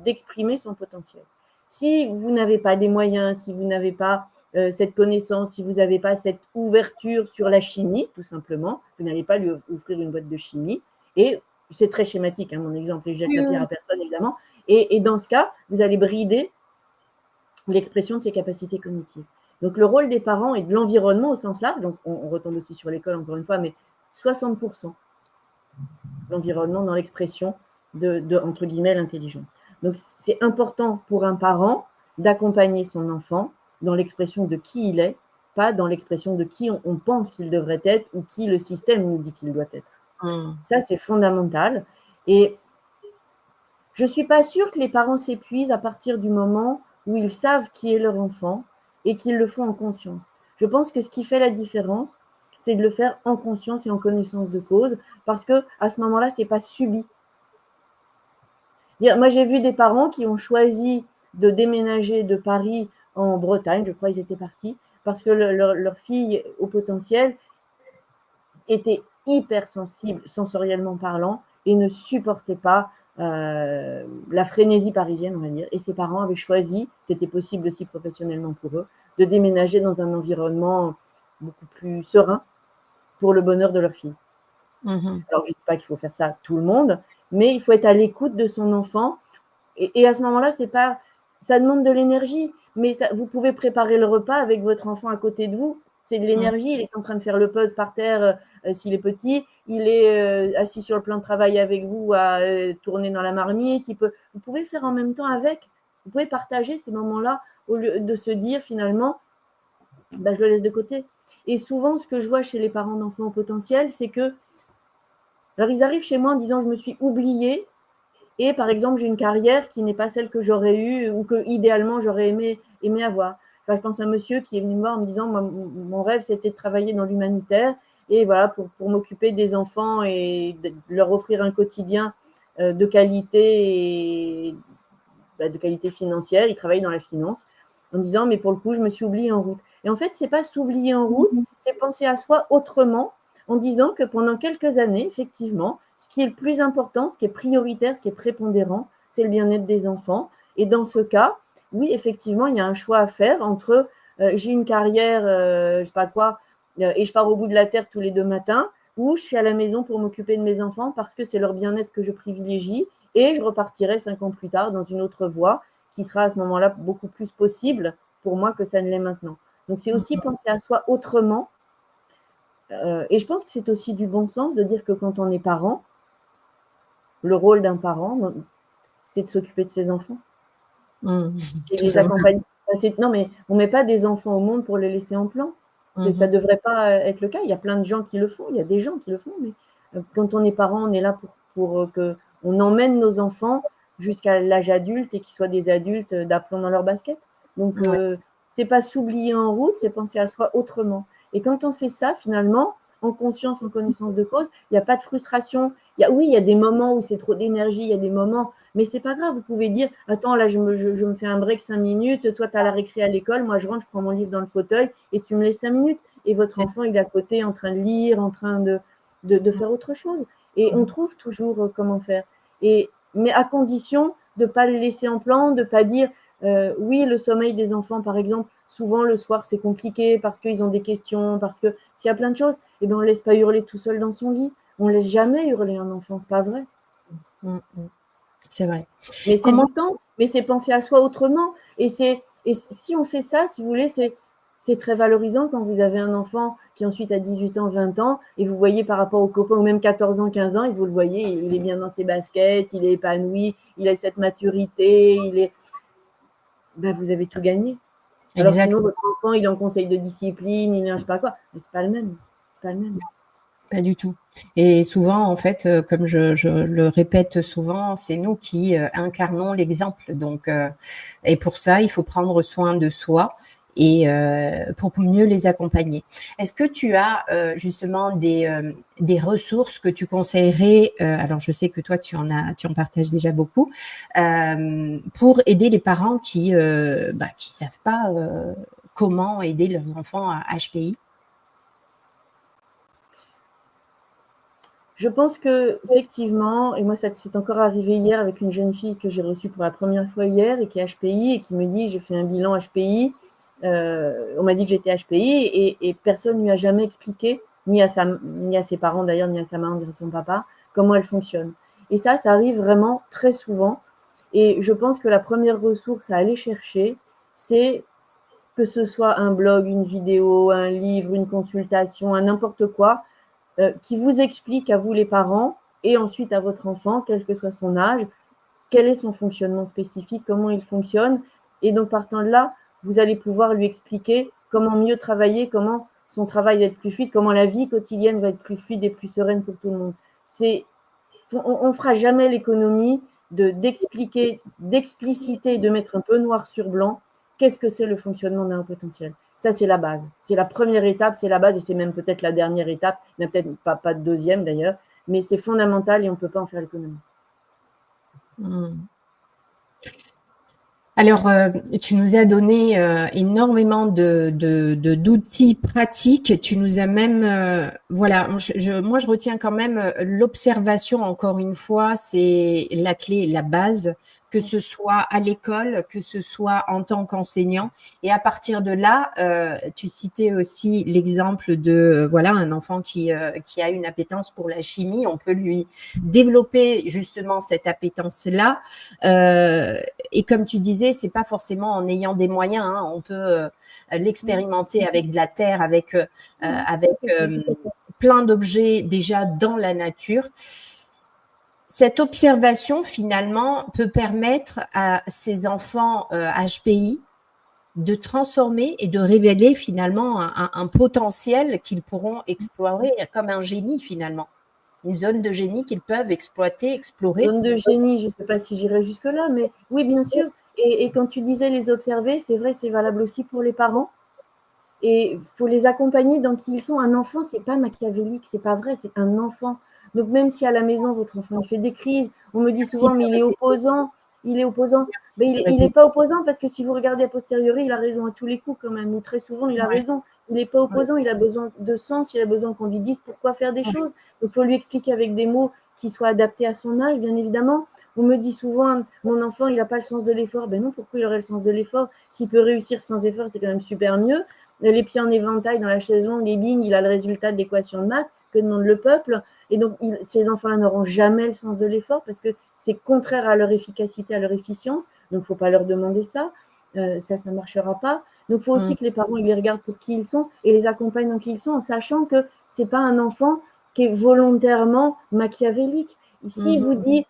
d'exprimer son potentiel. Si vous n'avez pas des moyens, si vous n'avez pas cette connaissance, si vous n'avez pas cette ouverture sur la chimie, tout simplement, vous n'allez pas lui offrir une boîte de chimie. Et c'est très schématique, hein, mon exemple, et je jette la pierre à personne, évidemment. Et dans ce cas, vous allez brider l'expression de ses capacités cognitives. Donc, le rôle des parents et de l'environnement au sens large, donc on retombe aussi sur l'école encore une fois, mais 60% l'environnement dans l'expression entre guillemets, l'intelligence. Donc, c'est important pour un parent d'accompagner son enfant dans l'expression de qui il est, pas dans l'expression de qui on pense qu'il devrait être ou qui le système nous dit qu'il doit être. Ça, c'est fondamental. Et je ne suis pas sûre que les parents s'épuisent à partir du moment où ils savent qui est leur enfant et qu'ils le font en conscience. Je pense que ce qui fait la différence, c'est de le faire en conscience et en connaissance de cause, parce qu'à ce moment-là, ce n'est pas subi. Moi, j'ai vu des parents qui ont choisi de déménager de Paris en Bretagne, je crois qu'ils étaient partis, parce que leur fille au potentiel était hypersensible, sensoriellement parlant, et ne supportait pas la frénésie parisienne, on va dire. Et ses parents avaient choisi, c'était possible aussi professionnellement pour eux, de déménager dans un environnement beaucoup plus serein pour le bonheur de leur fille. Alors, je ne dis pas qu'il faut faire ça à tout le monde, mais il faut être à l'écoute de son enfant. Et à ce moment-là, ça demande de l'énergie, mais vous pouvez préparer le repas avec votre enfant à côté de vous. C'est de l'énergie, il est en train de faire le puzzle par terre s'il est petit, il est assis sur le plan de travail avec vous à tourner dans la marmite. Vous pouvez faire en même temps avec, vous pouvez partager ces moments-là au lieu de se dire finalement, je le laisse de côté. Et souvent, ce que je vois chez les parents d'enfants au potentiel, c'est que, alors ils arrivent chez moi en disant je me suis oubliée et par exemple j'ai une carrière qui n'est pas celle que j'aurais eue ou que idéalement j'aurais aimé avoir. Enfin, je pense à un monsieur qui est venu me voir en me disant mon rêve c'était de travailler dans l'humanitaire et voilà pour m'occuper des enfants et de leur offrir un quotidien de qualité et de qualité financière. Il travaille dans la finance en disant mais pour le coup je me suis oubliée en route. Et en fait c'est pas s'oublier en route, c'est penser à soi autrement en disant que pendant quelques années effectivement ce qui est le plus important, ce qui est prioritaire, ce qui est prépondérant, c'est le bien-être des enfants. Et dans ce cas, oui, effectivement, il y a un choix à faire entre j'ai une carrière, je ne sais pas quoi, et je pars au bout de la terre tous les 2 matins, ou je suis à la maison pour m'occuper de mes enfants parce que c'est leur bien-être que je privilégie, et je repartirai 5 ans plus tard dans une autre voie qui sera à ce moment-là beaucoup plus possible pour moi que ça ne l'est maintenant. Donc, c'est aussi penser à soi autrement. Et je pense que c'est aussi du bon sens de dire que quand on est parent, le rôle d'un parent, c'est de s'occuper de ses enfants. Et les accompagner. Non, mais on ne met pas des enfants au monde pour les laisser en plan. Ça ne devrait pas être le cas. Il y a plein de gens qui le font. Il y a des gens qui le font. Mais quand on est parent, on est là pour qu'on emmène nos enfants jusqu'à l'âge adulte et qu'ils soient des adultes d'aplomb dans leur basket. Donc, Ouais. c'est pas s'oublier en route, c'est penser à soi autrement. Et quand on fait ça, finalement, en conscience, en connaissance de cause, il n'y a pas de frustration. Oui, il y a des moments où c'est trop d'énergie, il y a des moments, mais c'est pas grave. Vous pouvez dire, attends, là, je me fais un break 5 minutes, toi, tu as la récré à l'école, moi, je rentre, je prends mon livre dans le fauteuil et tu me laisses 5 minutes. Et votre C'est enfant, il est à côté en train de lire, en train de faire autre chose. Et on trouve toujours comment faire. Mais à condition de ne pas le laisser en plan, de ne pas dire, oui, le sommeil des enfants, par exemple, souvent le soir, c'est compliqué parce qu'ils ont des questions, parce que s'il y a plein de choses, et bien on ne laisse pas hurler tout seul dans son lit. On ne laisse jamais hurler un enfant, c'est pas vrai. c'est vrai. Mais c'est Comment du temps, mais c'est penser à soi autrement. Et si on fait ça, si vous voulez, c'est très valorisant quand vous avez un enfant qui ensuite a 18 ans, 20 ans, et vous voyez par rapport aux copains, ou même 14 ans, 15 ans, et vous le voyez, il est bien dans ses baskets, il est épanoui, il a cette maturité, vous avez tout gagné. Alors sinon, exactement. votre enfant, il est en conseil de discipline, il est je sais pas quoi. Mais c'est pas le même. C'est pas le même. Pas du tout. Et souvent, en fait, comme je le répète souvent, c'est nous qui incarnons l'exemple. Donc, et pour ça, il faut prendre soin de soi et pour mieux les accompagner. Est-ce que tu as justement des ressources que tu conseillerais, alors je sais que toi tu en partages déjà beaucoup, pour aider les parents qui savent pas comment aider leurs enfants à HPI? Je pense que effectivement, et moi, ça c'est encore arrivé hier avec une jeune fille que j'ai reçue pour la première fois hier et qui est HPI et qui me dit j'ai fait un bilan HPI. On m'a dit que j'étais HPI et personne ne lui a jamais expliqué, ni à ses parents d'ailleurs, ni à sa maman, ni à son papa, comment elle fonctionne. Et ça arrive vraiment très souvent. Et je pense que la première ressource à aller chercher, c'est que ce soit un blog, une vidéo, un livre, une consultation, un n'importe quoi, qui vous explique à vous les parents et ensuite à votre enfant, quel que soit son âge, quel est son fonctionnement spécifique, comment il fonctionne. Et donc partant de là, vous allez pouvoir lui expliquer comment mieux travailler, comment son travail va être plus fluide, comment la vie quotidienne va être plus fluide et plus sereine pour tout le monde. On ne fera jamais l'économie d'expliquer, d'expliciter, de mettre un peu noir sur blanc qu'est-ce que c'est le fonctionnement d'un potentiel. Ça, c'est la base. C'est la première étape, c'est la base et c'est même peut-être la dernière étape. Il n'y a peut-être pas de deuxième d'ailleurs, mais c'est fondamental et on ne peut pas en faire l'économie. Alors, tu nous as donné énormément d'outils pratiques. Tu nous as même, voilà, moi je retiens quand même l'observation. Encore une fois, c'est la clé, la base, que ce soit à l'école, que ce soit en tant qu'enseignant. Et à partir de là, tu citais aussi l'exemple de, voilà, un enfant qui a une appétence pour la chimie. On peut lui développer justement cette appétence-là. Et comme tu disais, c'est pas forcément en ayant des moyens. Hein. On peut l'expérimenter avec de la terre, avec plein d'objets déjà dans la nature. Cette observation, finalement, peut permettre à ces enfants HPI de transformer et de révéler finalement un potentiel qu'ils pourront explorer comme un génie finalement. Une zone de génie qu'ils peuvent exploiter, explorer. Zone de génie, je ne sais pas si j'irai jusque-là, mais oui, bien sûr. Et quand tu disais les observer, c'est vrai, c'est valable aussi pour les parents. Et il faut les accompagner dans qui ils sont. Un enfant, c'est pas machiavélique, c'est pas vrai, c'est un enfant. Donc même si à la maison, votre enfant il fait des crises, on me dit Merci souvent, de mais il est répéter. opposant. Il est opposant. Merci Mais de il n'est répéter. pas opposant parce que si vous regardez a posteriori, il a raison à tous les coups quand même, ou très souvent, il a Ouais, raison. Il n'est pas ouais, opposant, il a besoin de sens, il a besoin qu'on lui dise pourquoi faire des ouais. choses. Donc il faut lui expliquer avec des mots qui soient adaptés à son âge, bien évidemment. On me dit souvent, mon enfant, il n'a pas le sens de l'effort. Ben non, pourquoi il aurait le sens de l'effort? S'il peut réussir sans effort, c'est quand même super mieux. Les pieds en éventail dans la chaise longue et bing, il a le résultat de l'équation de maths, que demande le peuple. Et donc, ces enfants-là n'auront jamais le sens de l'effort parce que c'est contraire à leur efficacité, à leur efficience. Donc, il ne faut pas leur demander ça. Ça ne marchera pas. Donc, il faut aussi que les parents ils les regardent pour qui ils sont et les accompagnent dans qui ils sont en sachant que ce n'est pas un enfant qui est volontairement machiavélique. Ici, il vous dit,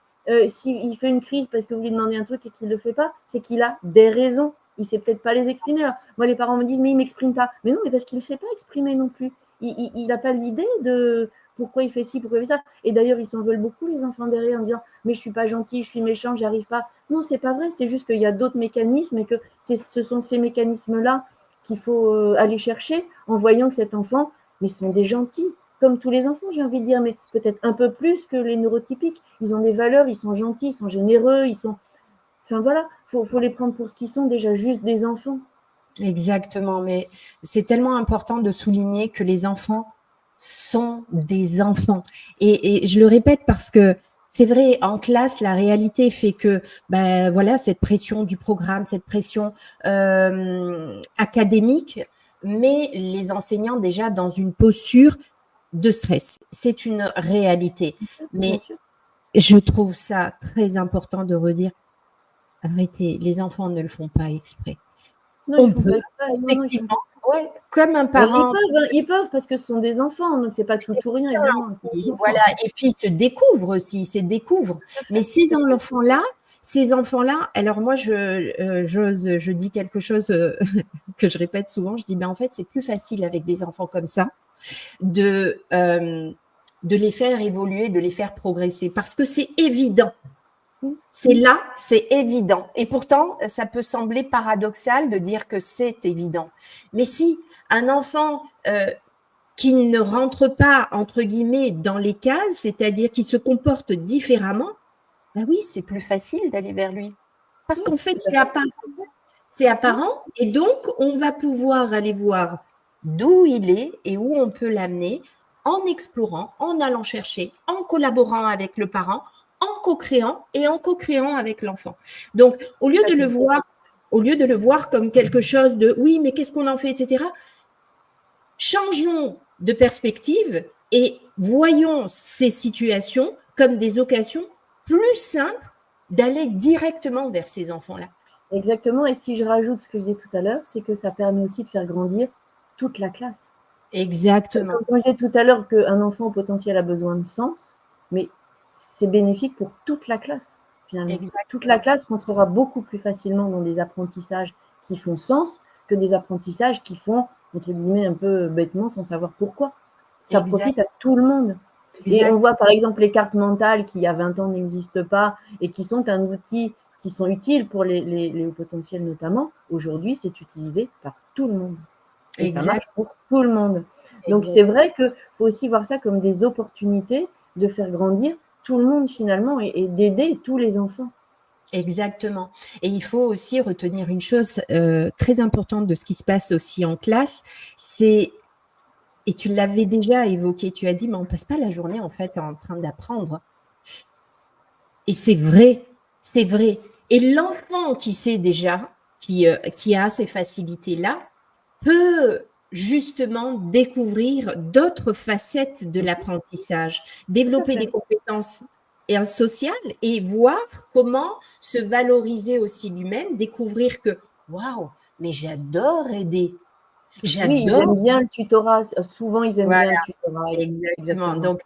s'il fait une crise parce que vous lui demandez un truc et qu'il ne le fait pas, c'est qu'il a des raisons. Il ne sait peut-être pas les exprimer. Alors, moi, les parents me disent, mais il ne m'exprime pas. Mais non, mais parce qu'il ne sait pas exprimer non plus. Il n'a pas l'idée pourquoi il fait ci, pourquoi il fait ça. Et d'ailleurs, ils s'en veulent beaucoup, les enfants derrière, en disant mais je suis pas gentil, je suis méchant, j'arrive pas. Non, c'est pas vrai, c'est juste qu'il y a d'autres mécanismes et que ce sont ces mécanismes-là qu'il faut aller chercher en voyant que cet enfant, mais sont des gentils, comme tous les enfants, j'ai envie de dire, mais peut-être un peu plus que les neurotypiques. Ils ont des valeurs, ils sont gentils, ils sont généreux, ils sont. Enfin voilà, faut les prendre pour ce qu'ils sont, déjà juste des enfants. Exactement, mais c'est tellement important de souligner que les enfants sont des enfants. Et je le répète parce que c'est vrai, en classe, la réalité fait que, ben voilà, cette pression du programme, cette pression académique met les enseignants déjà dans une posture de stress. C'est une réalité. Bien Mais sûr. je trouve ça très important de redire, arrêtez, les enfants ne le font pas exprès. Non, ils On font peut, pas exprès. Non, ils font. effectivement, ouais, comme un Alors, parent. ils peuvent parce que ce sont des enfants, donc c'est pas tout ou rien, évidemment. C'est des Voilà, enfants. et puis ils se découvrent aussi, ils se découvrent. Mais ces enfants-là, alors moi je dis quelque chose que je répète souvent, je dis ben en fait c'est plus facile avec des enfants comme ça de les faire évoluer, de les faire progresser, parce que c'est évident. C'est évident. Et pourtant, ça peut sembler paradoxal de dire que c'est évident. Mais si un enfant qui ne rentre pas, entre guillemets, dans les cases, c'est-à-dire qui se comporte différemment, ben oui, c'est plus facile d'aller vers lui. Parce qu'en fait, c'est apparent. C'est apparent. Et donc, on va pouvoir aller voir d'où il est et où on peut l'amener en explorant, en allant chercher, en collaborant avec le parent, en co-créant et en co-créant avec l'enfant. Donc, au lieu de le voir comme quelque chose de oui, mais qu'est-ce qu'on en fait, etc., changeons de perspective et voyons ces situations comme des occasions plus simples d'aller directement vers ces enfants-là. Exactement. Et si je rajoute ce que je disais tout à l'heure, c'est que ça permet aussi de faire grandir toute la classe. Exactement. Comme je disais tout à l'heure qu'un enfant au potentiel a besoin de sens, mais c'est bénéfique pour toute la classe, finalement. Exactement. Toute la classe rentrera beaucoup plus facilement dans des apprentissages qui font sens que des apprentissages qui font, entre guillemets, un peu bêtement, sans savoir pourquoi. Ça profite à tout le monde. Et on voit par exemple les cartes mentales qui, il y a 20 ans, n'existent pas et qui sont un outil qui sont utiles pour les hauts potentiels notamment. Aujourd'hui, c'est utilisé par tout le monde. Et ça marche pour tout le monde. Donc c'est vrai qu'il faut aussi voir ça comme des opportunités de faire grandir tout le monde finalement et d'aider tous les enfants. Exactement. Et il faut aussi retenir une chose très importante de ce qui se passe aussi en classe, c'est, et tu l'avais déjà évoqué, tu as dit, mais on ne passe pas la journée en fait en train d'apprendre. Et c'est vrai, c'est vrai. Et l'enfant qui sait déjà, qui a ces facilités-là, peut justement découvrir d'autres facettes de l'apprentissage, développer des compétences sociales et voir comment se valoriser aussi lui-même, découvrir que waouh, mais j'adore aider. Oui, ils aiment bien le tutorat. Souvent, ils aiment bien le tutorat. Exactement. Donc,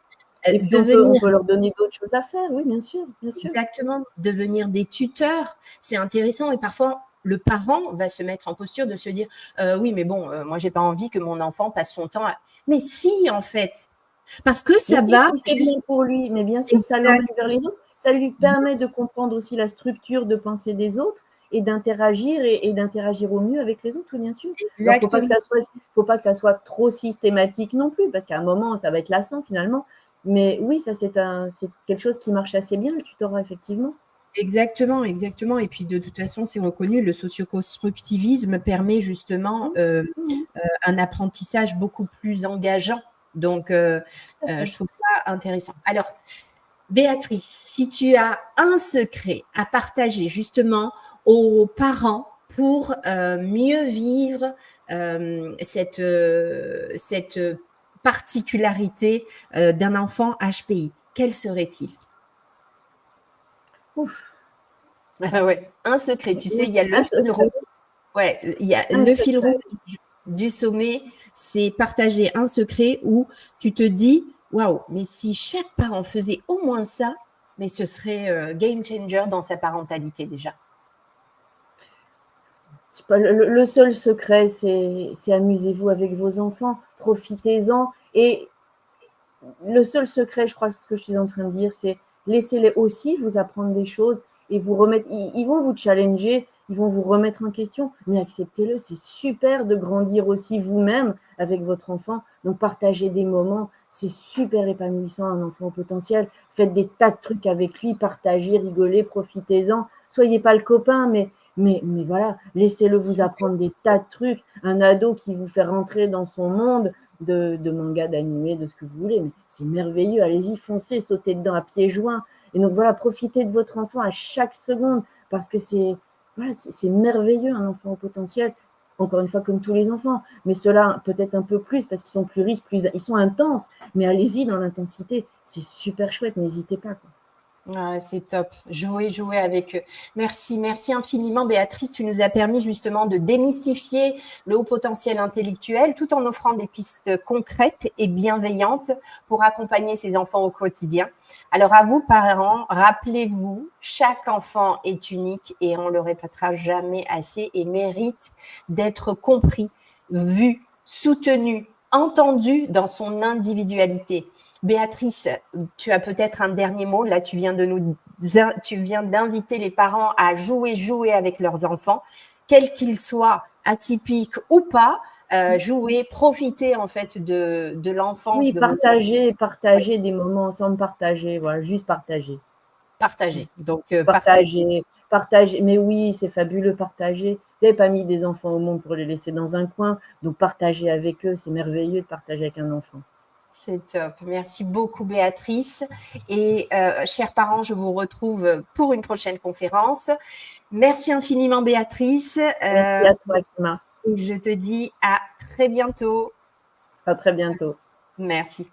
et puis, on peut leur donner d'autres choses à faire. Oui, bien sûr. Bien sûr. Exactement. Devenir des tuteurs, c'est intéressant. Et parfois, le parent va se mettre en posture de se dire oui, mais bon, moi, j'ai pas envie que mon enfant passe son temps à. Mais si, en fait, parce que ça va. C'est bien pour lui, mais bien sûr, ça l'emmène vers les autres. Ça lui permet de comprendre aussi la structure de pensée des autres et d'interagir et d'interagir au mieux avec les autres, oui, bien sûr. Alors, faut pas que ça soit trop systématique non plus, parce qu'à un moment, ça va être lassant finalement. Mais oui, ça c'est quelque chose qui marche assez bien, le tutorat, effectivement. Exactement, exactement. Et puis de toute façon, c'est reconnu, le socioconstructivisme permet justement un apprentissage beaucoup plus engageant. Donc, je trouve ça intéressant. Alors, Béatrice, si tu as un secret à partager justement aux parents pour mieux vivre cette particularité d'un enfant HPI, quel serait-il? Ouf. Ouais, un secret, tu sais, il y a le fil rouge. Ouais, il y a le fil rouge du sommet, c'est partager un secret où tu te dis waouh, mais si chaque parent faisait au moins ça, mais ce serait game changer dans sa parentalité déjà. Le seul secret, c'est amusez-vous avec vos enfants, profitez-en et le seul secret, je crois, ce que je suis en train de dire, c'est laissez-les aussi vous apprendre des choses et vous remettre. Ils vont vous challenger, ils vont vous remettre en question, mais acceptez-le. C'est super de grandir aussi vous-même avec votre enfant. Donc, partagez des moments. C'est super épanouissant, un enfant au potentiel. Faites des tas de trucs avec lui, partagez, rigolez, profitez-en. Soyez pas le copain, mais voilà, laissez-le vous apprendre des tas de trucs. Un ado qui vous fait rentrer dans son monde de manga, d'animé, de ce que vous voulez. Mais c'est merveilleux. Allez-y, foncez, sautez dedans à pieds joints. Et donc voilà, profitez de votre enfant à chaque seconde parce que c'est merveilleux, un enfant au potentiel. Encore une fois, comme tous les enfants, mais ceux-là peut-être un peu plus parce qu'ils sont plus riches, ils sont intenses. Mais allez-y dans l'intensité, c'est super chouette, n'hésitez pas, quoi. Ah, c'est top. Jouer avec eux. Merci infiniment, Béatrice. Tu nous as permis justement de démystifier le haut potentiel intellectuel tout en offrant des pistes concrètes et bienveillantes pour accompagner ces enfants au quotidien. Alors à vous, parents, rappelez-vous, chaque enfant est unique et on le répétera jamais assez et mérite d'être compris, vu, soutenu, entendu dans son individualité. Béatrice, tu as peut-être un dernier mot. Là, tu viens d'inviter les parents à jouer avec leurs enfants, quels qu'ils soient, atypiques ou pas. Jouer, profiter en fait de l'enfance. Oui, de partager des moments ensemble, voilà, juste partager. Partager. Donc, partager. Mais oui, c'est fabuleux, partager. Vous n'avez pas mis des enfants au monde pour les laisser dans un coin, donc partager avec eux, c'est merveilleux de partager avec un enfant. C'est top. Merci beaucoup, Béatrice. Et chers parents, je vous retrouve pour une prochaine conférence. Merci infiniment, Béatrice. Merci à toi, Kima. Et je te dis à très bientôt. À très bientôt. Merci.